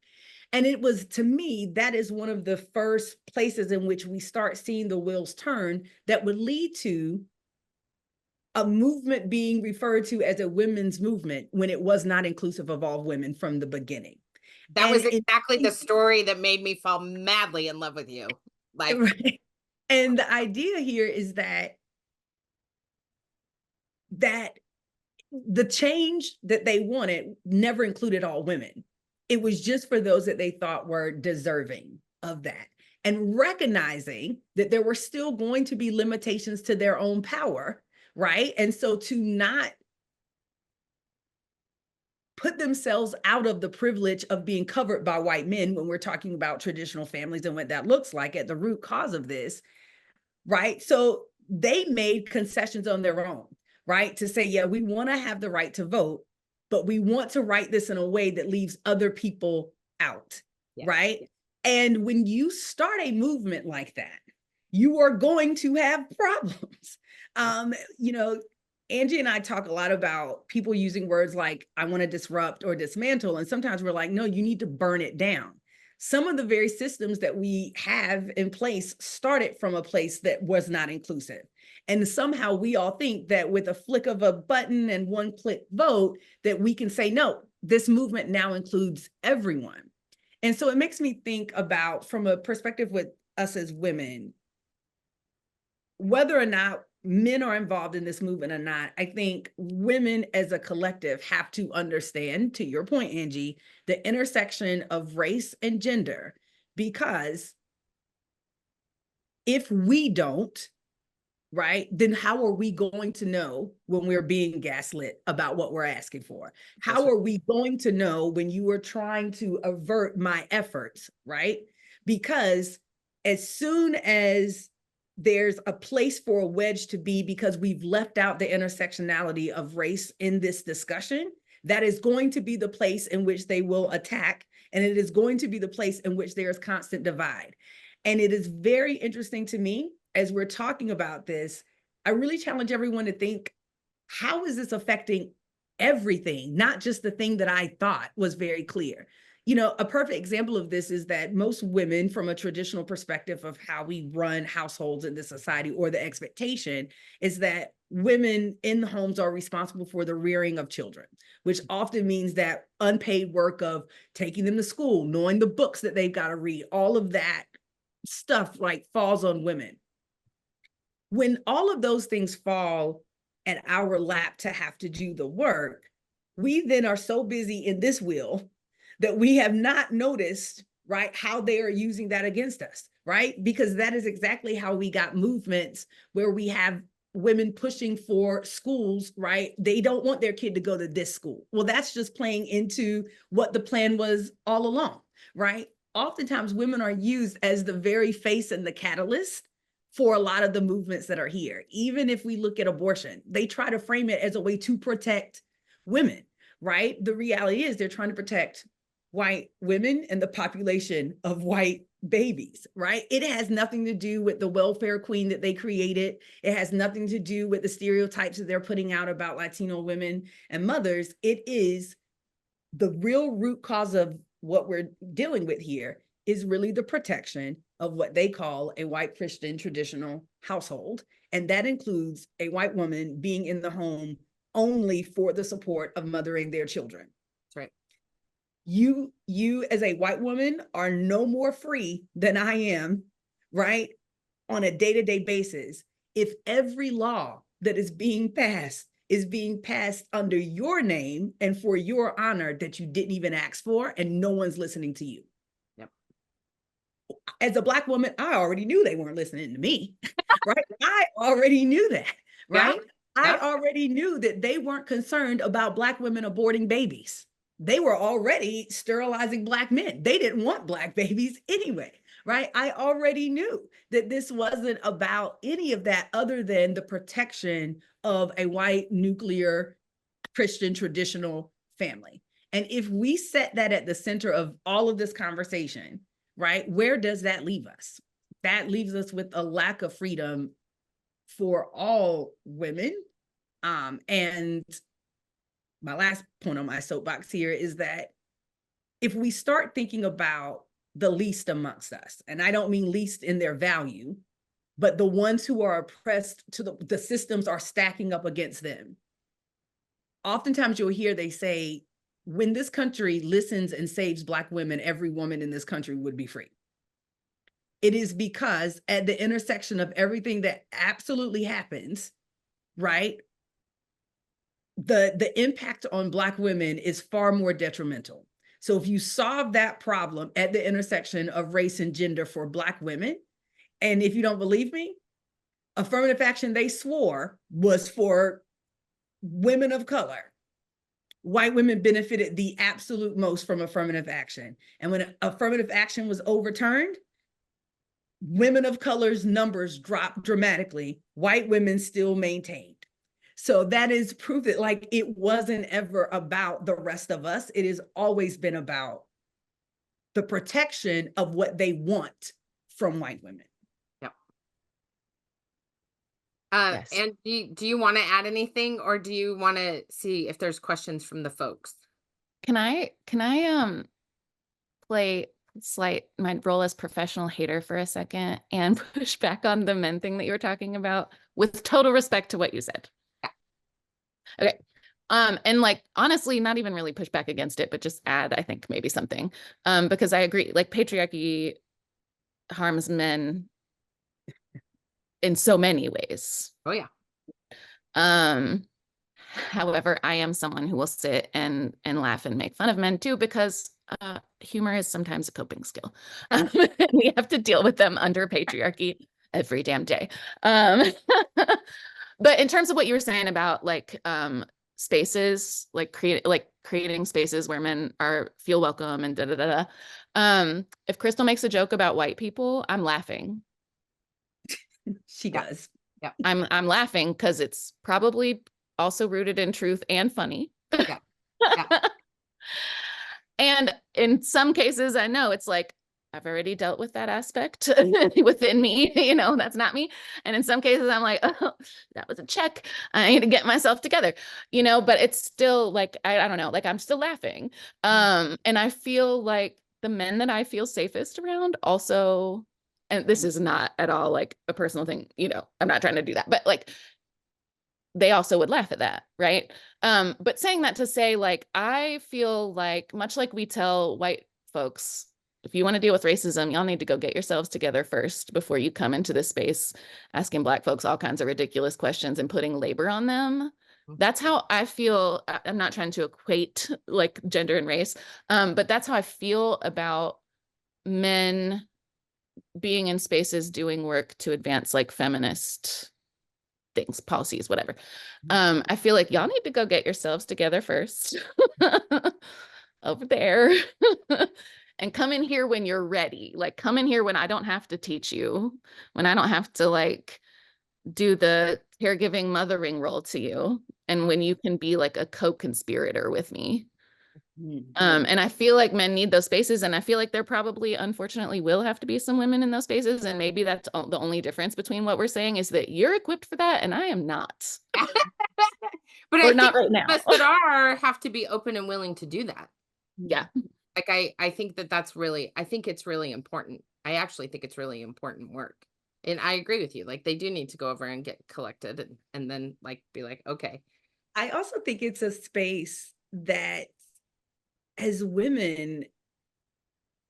S4: And it was, to me, that is one of the first places in which we start seeing the wheels turn that would lead to a movement being referred to as a women's movement when it was not inclusive of all women from the beginning.
S3: That was exactly the story that made me fall madly in love with you. Like,
S4: right. And the idea here is that the change that they wanted never included all women. It was just for those that they thought were deserving of that. And recognizing that there were still going to be limitations to their own power, right? And so to not put themselves out of the privilege of being covered by white men when we're talking about traditional families and what that looks like at the root cause of this, right? So they made concessions on their own, right? To say, yeah, we want to have the right to vote, but we want to write this in a way that leaves other people out, right? And when you start a movement like that, you are going to have problems. You know, Angie and I talk a lot about people using words like, I want to disrupt or dismantle. And sometimes we're like, no, you need to burn it down. Some of the very systems that we have in place started from a place that was not inclusive. And somehow we all think that with a flick of a button and one click vote, that we can say, no, this movement now includes everyone. And so it makes me think about, from a perspective with us as women, whether or not men are involved in this movement or not, I think women as a collective have to understand, to your point, Angie, the intersection of race and gender, because if we don't, right, then how are we going to know when we're being gaslit about what we're asking for? How are we going to know when you are trying to avert my efforts, right? Because as soon as there's a place for a wedge to be, because we've left out the intersectionality of race in this discussion, that is going to be the place in which they will attack, and it is going to be the place in which there is constant divide. And it is very interesting to me, as we're talking about this, I really challenge everyone to think, how is this affecting everything, not just the thing that I thought was very clear? You know, a perfect example of this is that most women, from a traditional perspective of how we run households in this society, or the expectation is that women in the homes are responsible for the rearing of children, which often means that unpaid work of taking them to school, knowing the books that they've got to read, all of that stuff like falls on women. When all of those things fall at our lap to have to do the work, we then are so busy in this wheel that we have not noticed, right, how they are using that against us, right? Because that is exactly how we got movements where we have women pushing for schools, right? They don't want their kid to go to this school. Well, that's just playing into what the plan was all along, right? Oftentimes women are used as the very face and the catalyst for a lot of the movements that are here. Even if we look at abortion, they try to frame it as a way to protect women, right? The reality is they're trying to protect white women and the population of white babies, right? It has nothing to do with the welfare queen that they created. It has nothing to do with the stereotypes that they're putting out about Latino women and mothers. It is the real root cause of what we're dealing with here is really the protection of what they call a white Christian traditional household. And that includes a white woman being in the home only for the support of mothering their children.
S3: That's right.
S4: You as a white woman are no more free than I am, right, on a day-to-day basis, if every law that is being passed under your name and for your honor that you didn't even ask for, and no one's listening to you.
S3: Yep.
S4: As a Black woman, I already knew they weren't listening to me, right? I already knew that, right?
S3: Yeah.
S4: I already knew that they weren't concerned about Black women aborting babies. They were already sterilizing Black men. They didn't want Black babies anyway, right? I already knew that this wasn't about any of that other than the protection of a white nuclear Christian traditional family. And if we set that at the center of all of this conversation, right, where does that leave us? That leaves us with a lack of freedom for all women. And my last point on my soapbox here is that if we start thinking about the least amongst us, and I don't mean least in their value, but the ones who are oppressed, to the systems are stacking up against them. Oftentimes you'll hear they say, when this country listens and saves Black women, every woman in this country would be free. It is because at the intersection of everything that absolutely happens, right, the impact on Black women is far more detrimental. So if you solve that problem at the intersection of race and gender for Black women, and if you don't believe me, affirmative action they swore was for women of color. White women benefited the absolute most from affirmative action. And when affirmative action was overturned, women of color's numbers dropped dramatically. White women still maintained. So that is proof that, like, it wasn't ever about the rest of us. It has always been about the protection of what they want from white women.
S5: Yes.
S3: And do you want to add anything, or do you want to see if there's questions from the folks?
S5: Can I play my role as professional hater for a second and push back on the men thing that you were talking about with total respect to what you said?
S3: Yeah.
S5: Okay. And like, honestly, not even really push back against it, but just add, I think, maybe something. Because I agree, like, patriarchy harms men in so many ways.
S3: Oh yeah.
S5: However, I am someone who will sit and laugh and make fun of men too, because humor is sometimes a coping skill. We have to deal with them under patriarchy every damn day. But in terms of what you were saying about like spaces, like creating spaces where men feel welcome and da da da da. If Crystal makes a joke about white people, I'm laughing.
S4: She does.
S3: Yeah.
S5: I'm laughing because it's probably also rooted in truth and funny.
S3: Yeah. Yeah.
S5: And in some cases, I know it's like, I've already dealt with that aspect within me, you know, that's not me. And in some cases, I'm like, oh, that was a check. I need to get myself together, you know, but it's still like, I don't know, like I'm still laughing. And I feel like the men that I feel safest around also, and this is not at all like a personal thing, you know, I'm not trying to do that, but like, they also would laugh at that, right? But saying that to say, like, I feel like, much like we tell white folks, if you want to deal with racism, y'all need to go get yourselves together first before you come into this space asking Black folks all kinds of ridiculous questions and putting labor on them. That's how I feel. I'm not trying to equate like gender and race, but that's how I feel about men being in spaces doing work to advance like feminist things, policies, whatever. I feel like y'all need to go get yourselves together first over there and come in here when you're ready. Like, come in here when I don't have to teach you, when I don't have to like do the caregiving mothering role to you, and when you can be like a co-conspirator with me. And I feel like men need those spaces, and I feel like there probably, unfortunately, will have to be some women in those spaces, and maybe that's the only difference between what we're saying is that you're equipped for that, and I am not.
S3: But
S5: Or
S3: I
S5: not
S3: think
S5: right now.
S3: us that are have to be open and willing to do that.
S5: Yeah.
S3: Like I think that's really, I think it's really important. I actually think it's really important work. And I agree with you. Like, they do need to go over and get collected and then like be like, okay.
S4: I also think it's a space that, as women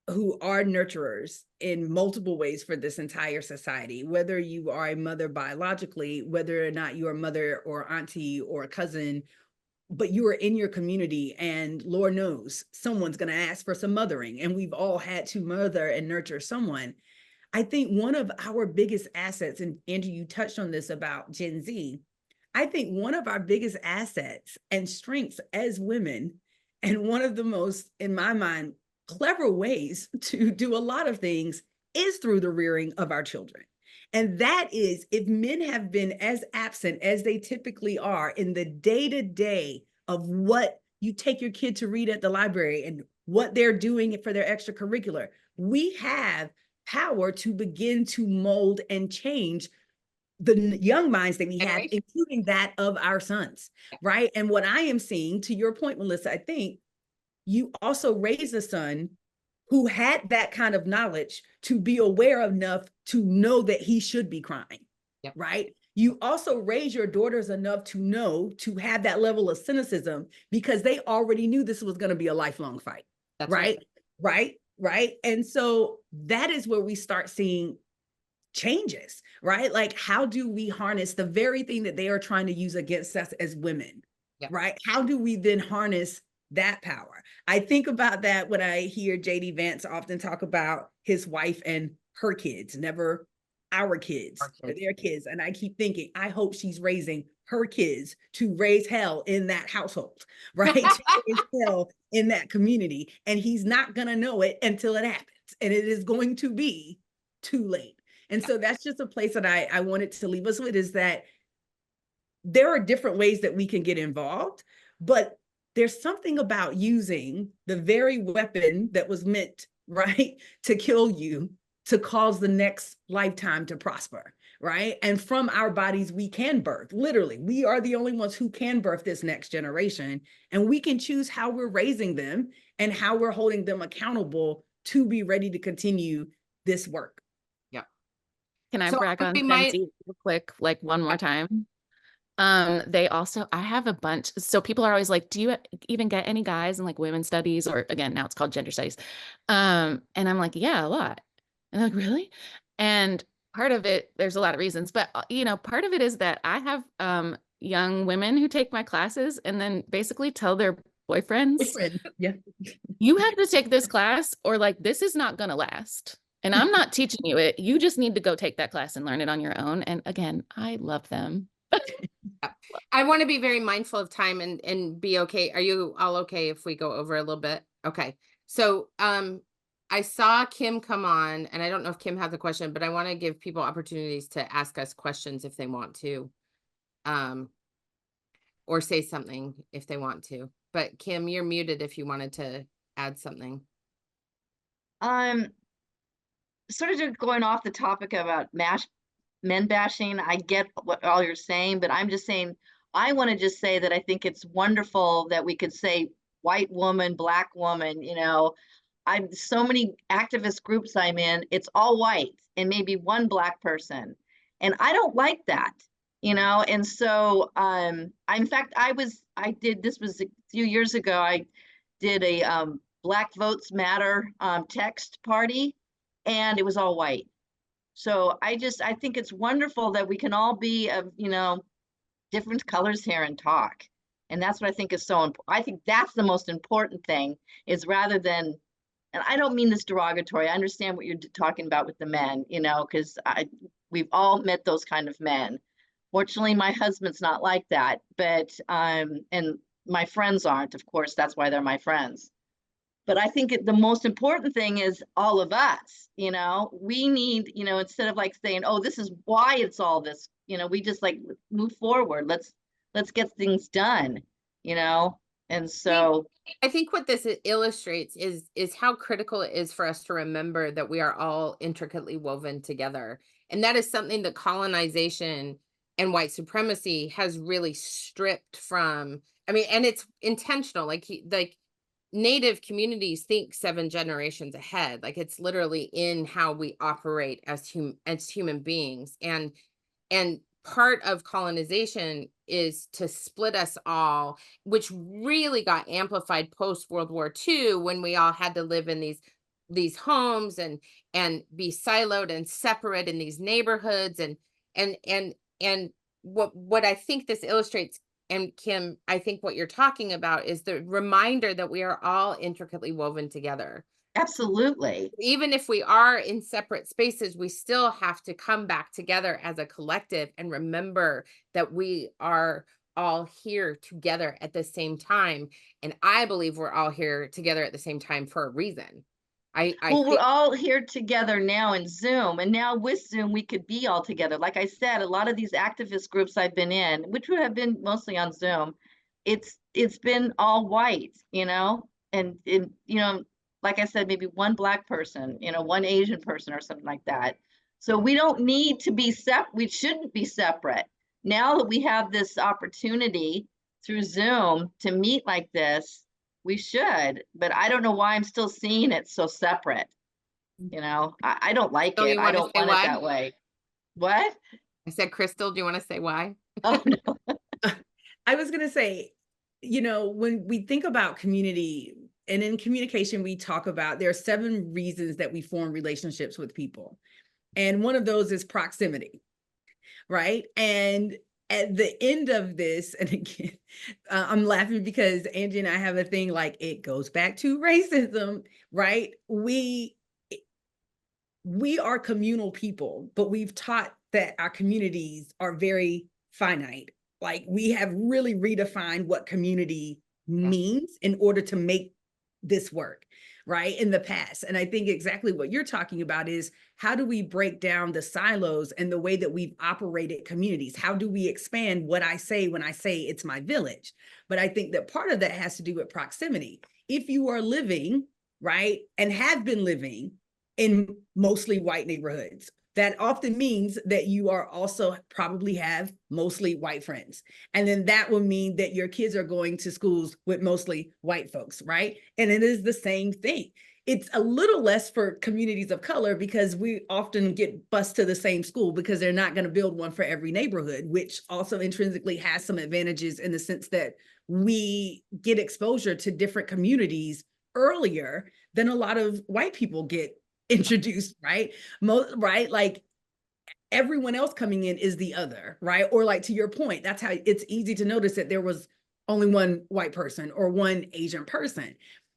S4: who are nurturers in multiple ways for this entire society, whether you are a mother biologically, whether or not you're a mother or auntie or a cousin, but you are in your community, and Lord knows someone's going to ask for some mothering, and we've all had to mother and nurture someone. I think one of our biggest assets, and Andrew, you touched on this about Gen Z, I think one of our biggest assets and strengths as women, and one of the most, in my mind, clever ways to do a lot of things, is through the rearing of our children. And that is, if men have been as absent as they typically are in the day-to-day of what you take your kid to read at the library and what they're doing for their extracurricular, we have power to begin to mold and change the young minds that we have, including that of our sons, right? And what I am seeing, to your point, Melissa, I think you also raised a son who had that kind of knowledge to be aware enough to know that he should be crying, right? You also raise your daughters enough to know, to have that level of cynicism, because they already knew this was going to be a lifelong fight. That's right. And so that is where we start seeing changes, right? Like, how do we harness the very thing that they are trying to use against us as women, right? How do we then harness that power? I think about that when I hear JD Vance often talk about his wife and her kids, never our kids, or their kids. And I keep thinking, I hope she's raising her kids to raise hell in that household, right? To raise hell in that community. And he's not going to know it until it happens. And it is going to be too late. And so that's just a place that I wanted to leave us with, is that there are different ways that we can get involved, but there's something about using the very weapon that was meant right, to kill you, to cause the next lifetime to prosper, right? And from our bodies, we can birth. Literally, we are the only ones who can birth this next generation. And we can choose how we're raising them and how we're holding them accountable to be ready to continue this work.
S3: Yeah.
S5: Can I
S3: So
S5: brag on
S3: we might-
S5: Sensi real quick, like one more time? They also, I have a bunch. So people are always like, do you even get any guys in like women's studies, or again, now it's called gender studies? And I'm like, yeah, a lot. And they're like, really? And part of it, there's a lot of reasons, but part of it is that I have young women who take my classes and then basically tell their boyfriends,
S4: Yeah.
S5: you have to take this class or like, this is not going to last. And I'm not teaching you it. You just need to go take that class and learn it on your own. And again, I love them.
S3: I want to be very mindful of time and be okay. Are you all okay if we go over a little bit? Okay. So I saw Kim come on, and I don't know if Kim has a question, but I want to give people opportunities to ask us questions if they want to, or say something if they want to. But Kim, you're muted if you wanted to add something.
S6: Sort of just going off the topic about men bashing. I get what all you're saying, but I'm just saying, I want to just say that I think it's wonderful that we could say white woman, black woman, I'm so many activist groups I'm in, it's all white and maybe one black person. And I don't like that, and so in fact, this was a few years ago, I did a Black Votes Matter text party, and it was all white. So I think it's wonderful that we can all be of, different colors here and talk. And that's what I think is so important. I think that's the most important thing, is rather than, and I don't mean this derogatory, I understand what you're talking about with the men, because we've all met those kind of men. Fortunately, my husband's not like that, but, and my friends aren't, of course, that's why they're my friends. But I think the most important thing is all of us, we need, instead of like saying, oh, this is why it's all this, we just like move forward. Let's get things done, and so.
S3: I think what this illustrates is how critical it is for us to remember that we are all intricately woven together. And that is something that colonization and white supremacy has really stripped from. I mean, and it's intentional, like Native communities think 7 generations ahead. Like it's literally in how we operate as human beings. And part of colonization is to split us all, which really got amplified post World War II, when we all had to live in these homes and be siloed and separate in these neighborhoods. And what I think this illustrates, and Kim, I think what you're talking about is the reminder that we are all intricately woven together.
S6: Absolutely.
S3: Even if we are in separate spaces, we still have to come back together as a collective and remember that we are all here together at the same time. And I believe we're all here together at the same time for a reason.
S6: We're all here together now in Zoom, and now with Zoom, we could be all together. Like I said, a lot of these activist groups I've been in, which would have been mostly on Zoom, it's been all white, and like I said, maybe one black person, one Asian person or something like that. So we don't need to be we shouldn't be separate. Now that we have this opportunity through Zoom to meet like this, we should, but I don't know why I'm still seeing it so separate. I don't like
S3: So
S6: it.
S3: you
S6: I
S3: wanna
S6: don't
S3: say
S6: want
S3: why?
S6: it that way. What?
S3: I said, Crystal, do you want to say why?
S6: Oh, no.
S4: I was going to say, when we think about community, and in communication, we talk about there are 7 reasons that we form relationships with people. And one of those is proximity, right? And at the end of this, and again, I'm laughing because Angie and I have a thing like it goes back to racism, right? We are communal people, but we've taught that our communities are very finite. Like we have really redefined what community means in order to make this work, right? In the past. And I think exactly what you're talking about is how do we break down the silos and the way that we've operated communities? How do we expand what I say when I say it's my village? But I think that part of that has to do with proximity. If you are living right? And have been living in mostly white neighborhoods. That often means that you are also probably have mostly white friends. And then that will mean that your kids are going to schools with mostly white folks, right? And it is the same thing. It's a little less for communities of color because we often get bused to the same school because they're not going to build one for every neighborhood, which also intrinsically has some advantages in the sense that we get exposure to different communities earlier than a lot of white people get introduced, right? Right? Like everyone else coming in is the other, right? Or like to your point, that's how it's easy to notice that there was only one white person or one Asian person.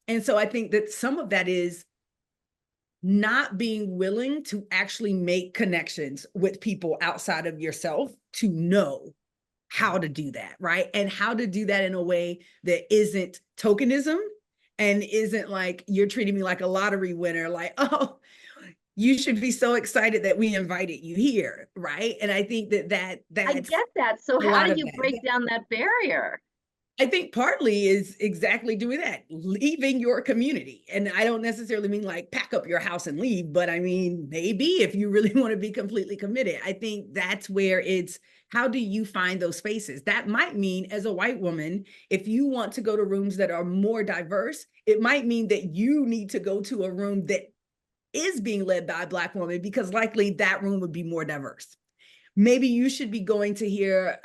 S4: And so I think that some of that is not being willing to actually make connections with people outside of yourself to know how to do that, right? And how to do that in a way that isn't tokenism and isn't like you're treating me like a lottery winner, like, oh, you should be so excited that we invited you here, right? And I think that
S6: I
S4: that's
S6: get that. So
S4: a
S6: how
S4: lot
S6: do
S4: of
S6: you
S4: that.
S6: break down that barrier?
S4: I think partly is exactly doing that, leaving your community. And I don't necessarily mean like pack up your house and leave, but I mean, maybe if you really want to be completely committed, I think that's where it's, how do you find those spaces? That might mean as a white woman, if you want to go to rooms that are more diverse, it might mean that you need to go to a room that is being led by a Black woman because likely that room would be more diverse. Maybe you should be going to hear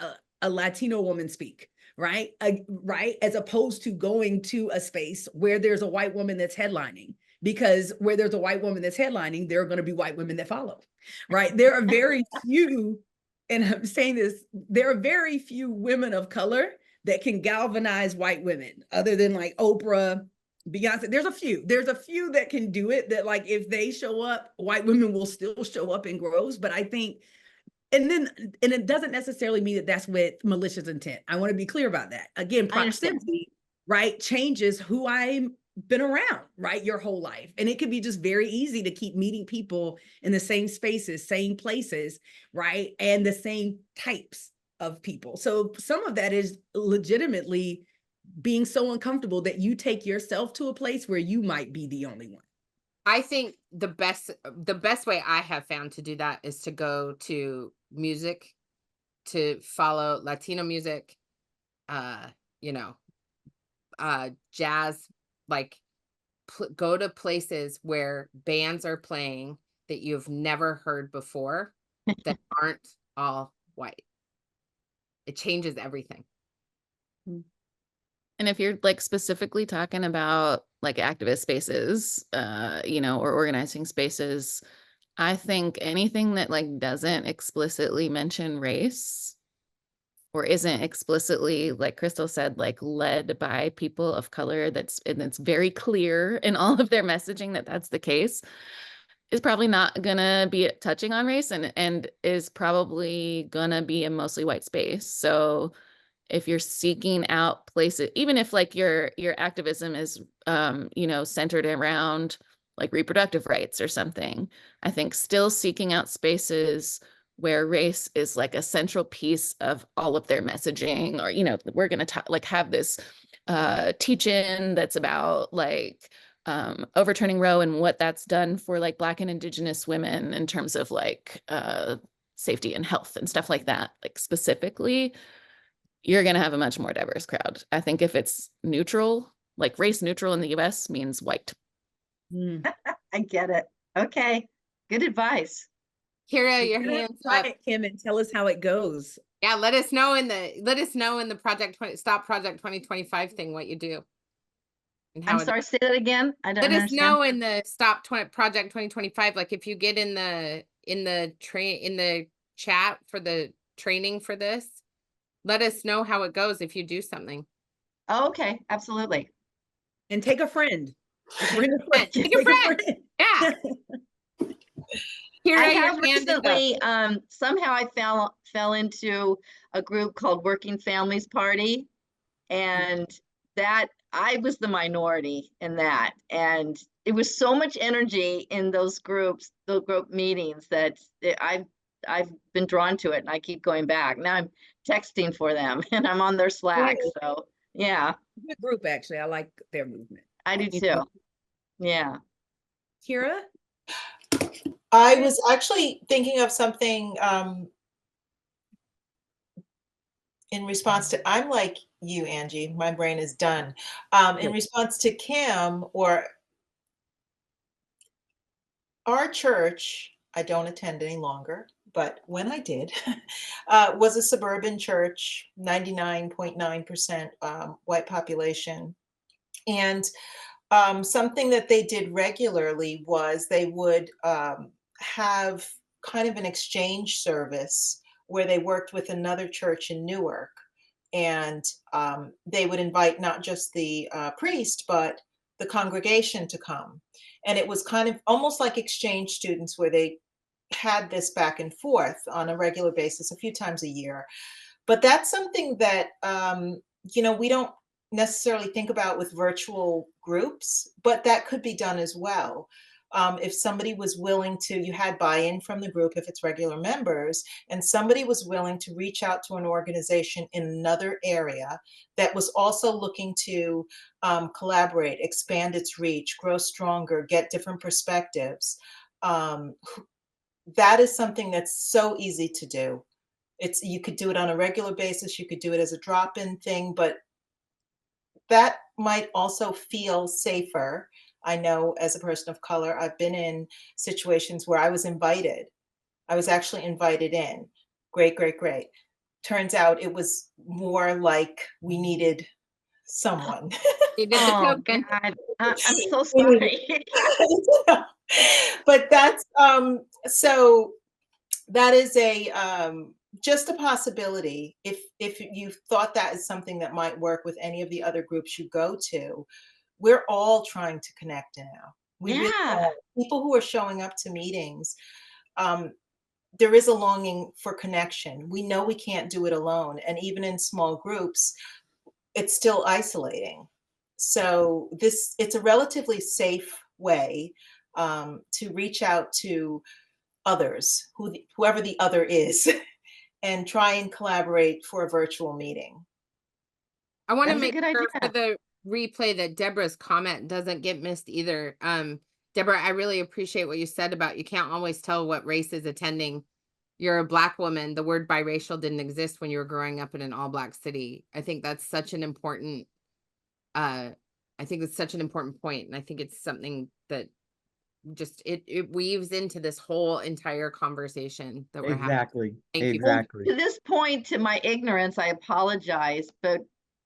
S4: a Latino woman speak, right? Right? As opposed to going to a space where there's a white woman that's headlining, because where there's a white woman that's headlining, there are going to be white women that follow, right? There are very few, and I'm saying this, there are very few women of color that can galvanize white women other than like Oprah, Beyonce. There's a few that can do it, that like if they show up, white women will still show up in groves. But I think, and it doesn't necessarily mean that that's with malicious intent. I want to be clear about that. Again,
S6: I understand.
S4: proximity, right, changes who I've been around, right, your whole life. And it could be just very easy to keep meeting people in the same spaces, same places, right, and the same types of people. So some of that is legitimately being so uncomfortable that you take yourself to a place where you might be the only one.
S3: I think the best way I have found to do that is to go to music, to follow Latino music, you know, jazz, like go to places where bands are playing that you've never heard before that aren't all white. It changes everything.
S5: And if you're like specifically talking about like activist spaces, you know, or organizing spaces, I think anything that like doesn't explicitly mention race or isn't explicitly, like Crystal said, like led by people of color, and it's very clear in all of their messaging that that's the case, is probably not gonna be touching on race and is probably gonna be a mostly white space. So if you're seeking out places, even if like your activism is you know, centered around like reproductive rights or something, I think still seeking out spaces where race is like a central piece of all of their messaging, or, you know, we're going to like have this teach-in that's about like overturning Roe and what that's done for like Black and Indigenous women in terms of like safety and health and stuff like that, like specifically, you're going to have a much more diverse crowd. I think if it's neutral, like race neutral in the US means white.
S6: I get it. Okay. Good advice.
S3: Kira, your hands
S4: Try
S3: up.
S4: it, Kim, and tell us how it goes.
S3: Yeah, let us know in the Stop Project 2025 thing what you do. And how
S6: I'm sorry, say that again. I don't
S3: let us
S6: understand.
S3: know in the Project 2025, like if you get in the chat for the training for this, let us know how it goes if you do something.
S6: Oh, okay, absolutely.
S4: And take a friend. Bring a friend.
S3: Take a friend. Yeah. Kira,
S6: I
S3: your
S6: have
S3: hand is up.
S6: recently, somehow I fell into a group called Working Families Party, and that I was the minority in that, and it was so much energy in those groups, the group meetings, that I've been drawn to it, and I keep going back. Now I'm texting for them, and I'm on their Slack.
S4: Cool.
S6: So yeah,
S4: Good group, actually. I like their movement.
S6: I do too. Yeah.
S4: Kira?
S7: I was actually thinking of something in response to, I'm like you, Angie, my brain is done. In response to Kim, or our church, I don't attend any longer, but when I did, was a suburban church, 99.9% white population. And something that they did regularly was they would have kind of an exchange service where they worked with another church in Newark. And they would invite not just the priest, but the congregation to come. And it was kind of almost like exchange students where they had this back and forth on a regular basis a few times a year. But that's something that, we don't necessarily think about with virtual groups, but that could be done as well. If somebody was willing to, you had buy-in from the group if it's regular members, and somebody was willing to reach out to an organization in another area that was also looking to collaborate, expand its reach, grow stronger, get different perspectives. That is something that's so easy to do. You could do it on a regular basis, you could do it as a drop-in thing, but that might also feel safer. I know as a person of color, I've been in situations where I was invited. I was actually invited in. Great, great, great. Turns out it was more like we needed someone.
S3: You did the
S6: Oh,
S3: token.
S6: God. I'm so
S7: We needed-
S6: sorry.
S7: But that's so that is a just a possibility. If you thought that is something that might work with any of the other groups you go to, we're all trying to connect now. We really
S6: Yeah.
S7: are. People who are showing up to meetings, there is a longing for connection. We know we can't do it alone, and even in small groups, it's still isolating. So it's a relatively safe way to reach out to others, whoever the other is, and try and collaborate for a virtual meeting.
S3: I want to
S6: That's a
S3: make
S6: good
S3: sure
S6: idea.
S3: for the replay that Deborah's comment doesn't get missed either. Deborah, I really appreciate what you said about you can't always tell what race is attending. You're a Black woman. The word biracial didn't exist when you were growing up in an all-Black city. I think that's such an important point. And I think it's something that just it weaves into this whole entire conversation that we're having.
S8: Exactly.
S3: Thank you.
S8: Exactly.
S6: To this point, to my ignorance, I apologize, but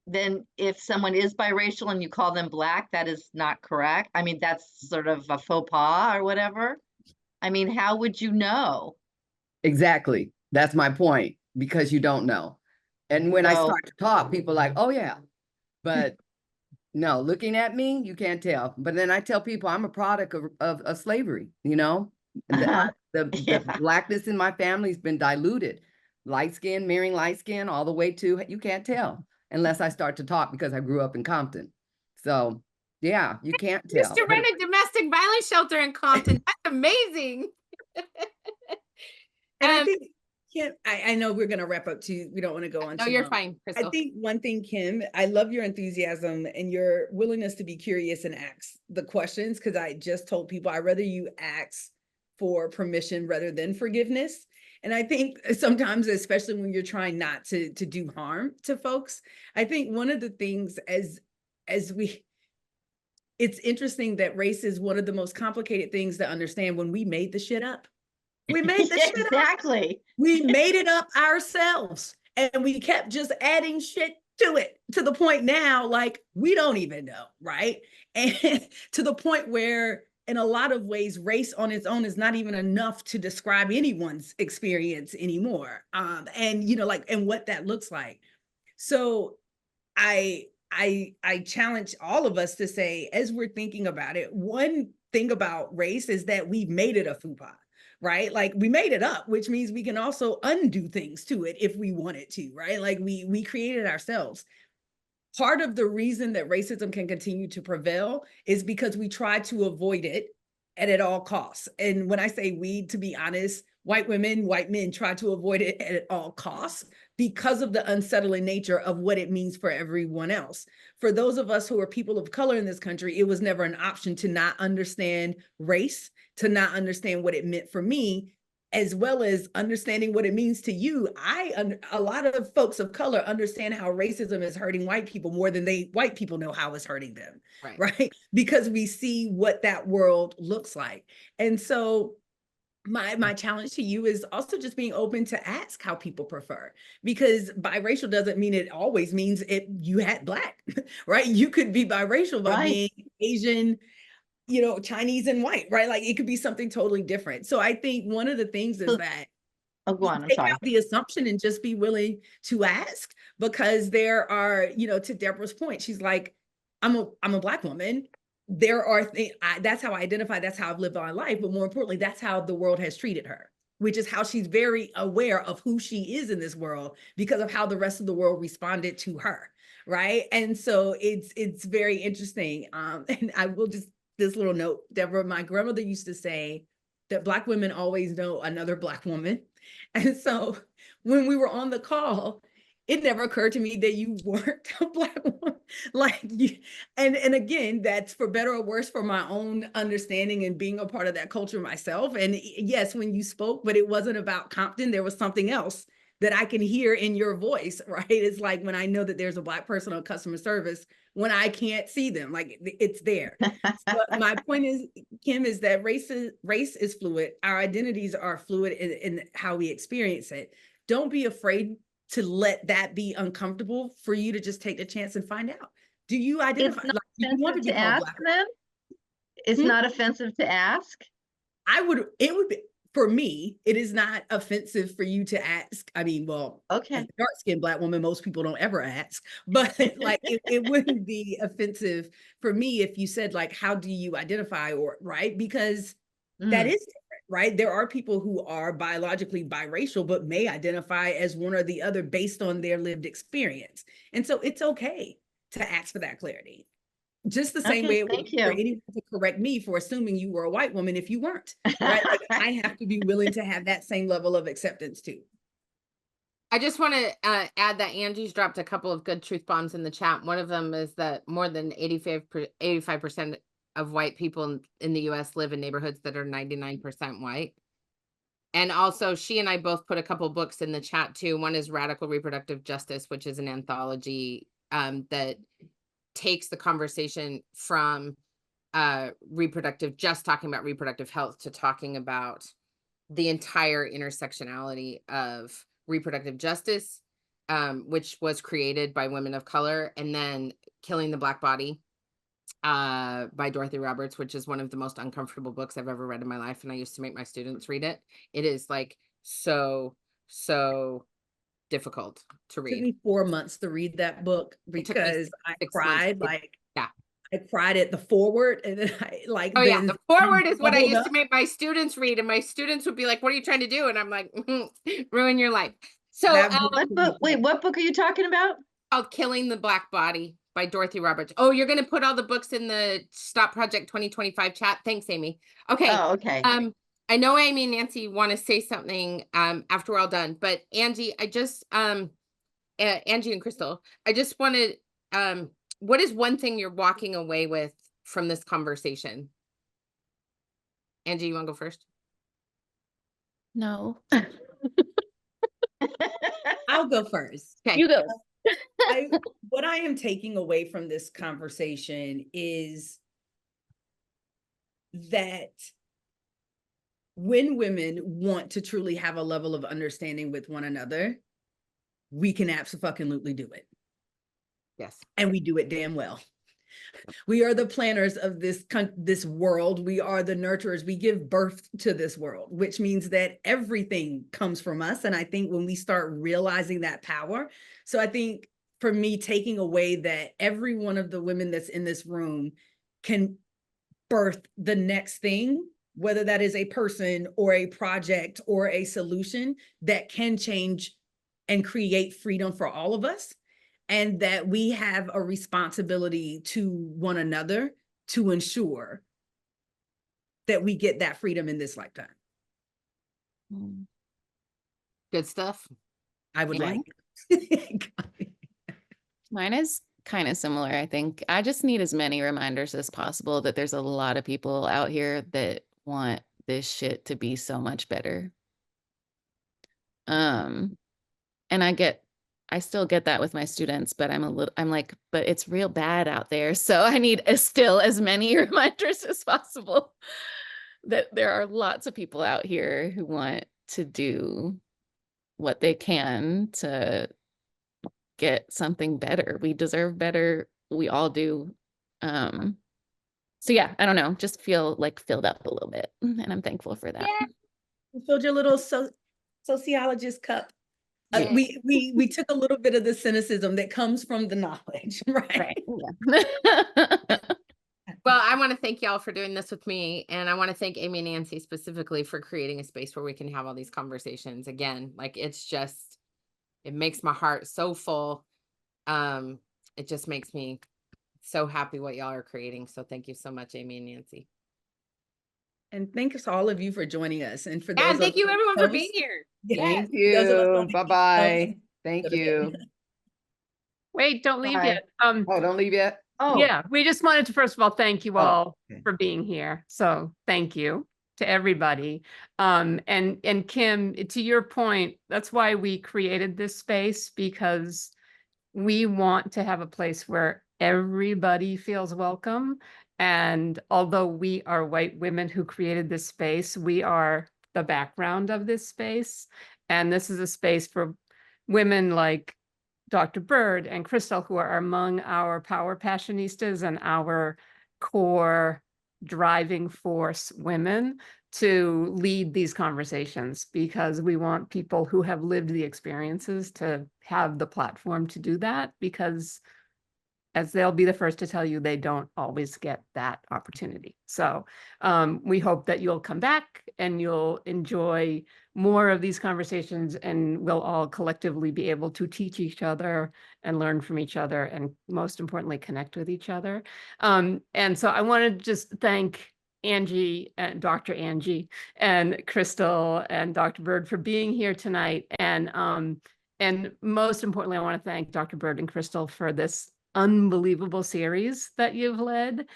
S6: then if someone is biracial and you call them Black, that is not correct. I mean, that's sort of a faux pas or whatever. I mean, how would you know?
S8: Exactly. That's my point, because you don't know. And when I
S6: So-
S8: start to talk, people are like, oh yeah, but no, looking at me, you can't tell. But then I tell people I'm a product of slavery, And
S6: Uh-huh.
S8: the
S6: Yeah.
S8: Blackness in my family's been diluted. Light skin, marrying light skin, all the way to, you can't tell unless I start to talk, because I grew up in Compton. So yeah, you can't tell.
S3: Used to run a domestic violence shelter in Compton. That's amazing.
S4: And I think, Kim, I know we're going to wrap up too. We don't want to go on
S3: No,
S4: too
S3: you're
S4: long.
S3: fine, Crystal.
S4: I think one thing, Kim, I love your enthusiasm and your willingness to be curious and ask the questions, because I just told people I'd rather you ask for permission rather than forgiveness. And I think sometimes, especially when you're trying not to do harm to folks, I think one of the things it's interesting that race is one of the most complicated things to understand. When we made the shit up, we made the shit up.
S6: Exactly.
S4: We made it up ourselves, and we kept just adding shit to it, to the point now, like, we don't even know, right? And to the point where, in a lot of ways, race on its own is not even enough to describe anyone's experience anymore. And and what that looks like. So I challenge all of us to say, as we're thinking about it, one thing about race is that we've made it a fupa, right? Like, we made it up, which means we can also undo things to it if we wanted to, right? Like, we created ourselves. Part of the reason that racism can continue to prevail is because we try to avoid it at all costs. And when I say we, to be honest, white women, white men try to avoid it at all costs because of the unsettling nature of what it means for everyone else. For those of us who are people of color in this country, it was never an option to not understand race, to not understand what it meant for me, as well as understanding what it means to you. A lot of folks of color understand how racism is hurting white people more than white people know how it's hurting them, right? Because we see what that world looks like. And so my challenge to you is also just being open to ask how people prefer, because biracial doesn't mean it always means you had Black, right? You could be biracial by being Asian, Chinese and white, right? Like it could be something totally different. So I think one of the things is that
S6: go on, I'm
S4: take
S6: sorry.
S4: out the assumption and just be willing to ask, because there are, to Deborah's point, she's like, I'm a Black woman. There are things, that's how I identify, that's how I've lived my life. But more importantly, that's how the world has treated her, which is how she's very aware of who she is in this world because of how the rest of the world responded to her. Right. And so it's very interesting. And I will just, this little note, Deborah, my grandmother used to say that Black women always know another Black woman. And so when we were on the call, it never occurred to me that you weren't a Black woman. And again, that's for better or worse for my own understanding and being a part of that culture myself. And yes, when you spoke, but it wasn't about Compton, there was something else that I can hear in your voice, right? It's like when I know that there's a Black person on customer service, when I can't see them, like it's there. But my point is, Kim, is that race is fluid. Our identities are fluid in how we experience it. Don't be afraid to let that be uncomfortable for you to just take the chance and find out. Do you identify?
S6: It's not
S4: Do you want to
S6: offensive
S4: be
S6: to
S4: called
S6: ask
S4: Black?
S6: then? It's
S4: Hmm?
S6: not offensive to ask?
S4: It would be, for me, it is not offensive for you to ask. I mean, well, as
S6: Okay.
S4: a dark-skinned Black woman, most people don't ever ask, but like it wouldn't be offensive for me if you said like, how do you identify, or right? Because that is different, right? There are people who are biologically biracial, but may identify as one or the other based on their lived experience. And so it's okay to ask for that clarity. Just the same way it would
S6: Thank
S4: be for
S6: you.
S4: anyone to correct me for assuming you were a white woman if you weren't, right? Like I have to be willing to have that same level of acceptance too.
S3: I just want to add that Angie's dropped a couple of good truth bombs in the chat. One of them is that more than 85% of white people in the US live in neighborhoods that are 99% white. And also, she and I both put a couple books in the chat too. One is Radical Reproductive Justice, which is an anthology that takes the conversation from just talking about reproductive health to talking about the entire intersectionality of reproductive justice, which was created by women of color, and then Killing the Black Body by Dorothy Roberts, which is one of the most uncomfortable books I've ever read in my life. And I used to make my students read it. It is like so difficult to
S4: It took
S3: read.
S4: me 4 months to read that book because I
S3: 6 months.
S4: cried, like
S3: Yeah.
S4: I cried at the foreword, and then
S3: The foreword is what I used
S4: up.
S3: to make my students read, and my students would be like, "What are you trying to do?" And I'm like, "Ruin your life." So
S4: That book
S6: What book? Wait, what book are you talking about?
S3: called Killing the Black Body by Dorothy Roberts. Oh, you're gonna put all the books in the Stop Project 2025 chat. Thanks, Amy. Okay.
S6: Oh, okay.
S3: I know Amy and Nancy want to say something after we're all done, but Angie, I just Angie and Crystal, I just wanted what is one thing you're walking away with from this conversation? Angie, you want to go first?
S5: No.
S4: I'll go first.
S3: Okay.
S5: You go.
S4: What I am taking away from this conversation is that when women want to truly have a level of understanding with one another, we can absolutely do it.
S3: Yes.
S4: And we do it damn well. We are the planners of this world. We are the nurturers. We give birth to this world, which means that everything comes from us. And I think when we start realizing that power, so I think for me, taking away that every one of the women that's in this room can birth the next thing, whether that is a person or a project or a solution that can change and create freedom for all of us. And that we have a responsibility to one another to ensure that we get that freedom in this lifetime.
S3: Good stuff.
S4: I would
S3: Yeah.
S4: like.
S5: Mine is kind of similar, I think. I just need as many reminders as possible that there's a lot of people out here that want this shit to be so much better. And I still get that with my students, but I'm like, but it's real bad out there. So I need still as many reminders as possible that there are lots of people out here who want to do what they can to get something better. We deserve better. We all do. So yeah, I don't know, just feel like filled up a little bit, and I'm thankful for that.
S3: Yeah.
S4: You filled your little sociologist cup.
S3: Yeah.
S4: We took a little bit of the cynicism that comes from the knowledge, right?
S5: Yeah.
S3: Well, I want to thank y'all for doing this with me. And I want to thank Amy and Nancy specifically for creating a space where we can have all these conversations. Again, like it's just, it makes my heart so full. It just makes me so happy what y'all are creating. So thank you so much, Amy and Nancy.
S4: And thanks to all of you for joining us. And for
S3: Yeah,
S4: those
S3: and thank
S4: of
S3: you
S4: us on
S3: everyone
S4: the
S3: for being
S4: East
S3: here.
S8: Thank
S4: Those of us on
S8: you.
S4: the East
S8: Bye-bye.
S4: Coast,
S8: Thank
S4: go to bed.
S8: you.
S2: Wait, don't leave
S7: Bye.
S2: yet.
S8: Oh, don't leave yet?
S7: Oh,
S2: Yeah, we just wanted to first of all thank you
S8: Oh,
S2: all
S8: okay.
S2: for being here. So thank you to everybody. And Kim, to your point, that's why we created this space, because we want to have a place where everybody feels welcome. And although we are white women who created this space, we are the background of this space. And this is a space for women like Dr. Bird and Crystal, who are among our power passionistas and our core driving force women, to lead these conversations, because we want people who have lived the experiences to have the platform to do that, because as they'll be the first to tell you, they don't always get that opportunity. So we hope that you'll come back and you'll enjoy more of these conversations, and we'll all collectively be able to teach each other and learn from each other, and most importantly, connect with each other. And so I want to just thank Angie and Dr. Angie and Crystal and Dr. Bird for being here tonight. And most importantly, I want to thank Dr. Bird and Crystal for this unbelievable series that you've led.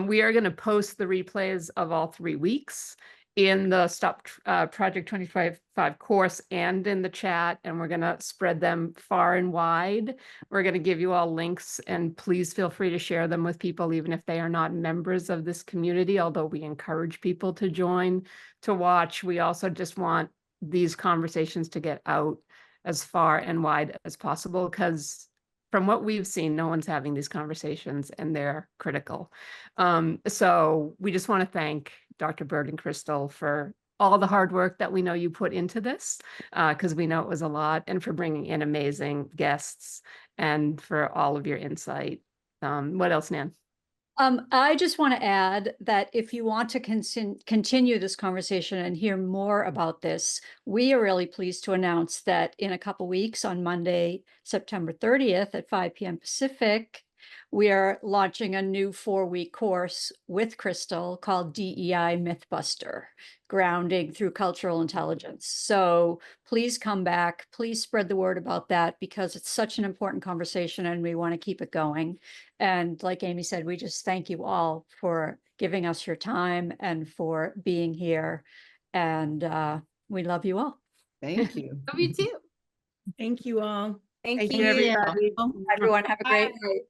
S2: We are going to post the replays of all 3 weeks in the Stop Project 2025 course and in the chat, and we're going to spread them far and wide. We're going to give you all links, and please feel free to share them with people, even if they are not members of this community, although we encourage people to join, to watch. We also just want these conversations to get out as far and wide as possible, because from what we've seen, no one's having these conversations, and they're critical. So we just want to thank Dr. Bird and Crystal for all the hard work that we know you put into this, because we know it was a lot, and for bringing in amazing guests and for all of your insight. What else, Nan?
S1: I just want to add that if you want to continue this conversation and hear more about this, we are really pleased to announce that in a couple weeks, on Monday, September 30th at 5 p.m. Pacific, we are launching a new 4-week course with Crystal called DEI Mythbuster, Grounding Through Cultural Intelligence. So please come back. Please spread the word about that, because it's such an important conversation and we want to keep it going. And like Amy said, we just thank you all for giving us your time and for being here. And we love you all.
S8: Thank you.
S3: Love you too.
S4: Thank you all.
S3: Thank
S2: Thank
S3: you.
S2: you, everybody.
S1: Everyone, have a great
S3: Bye.
S1: night.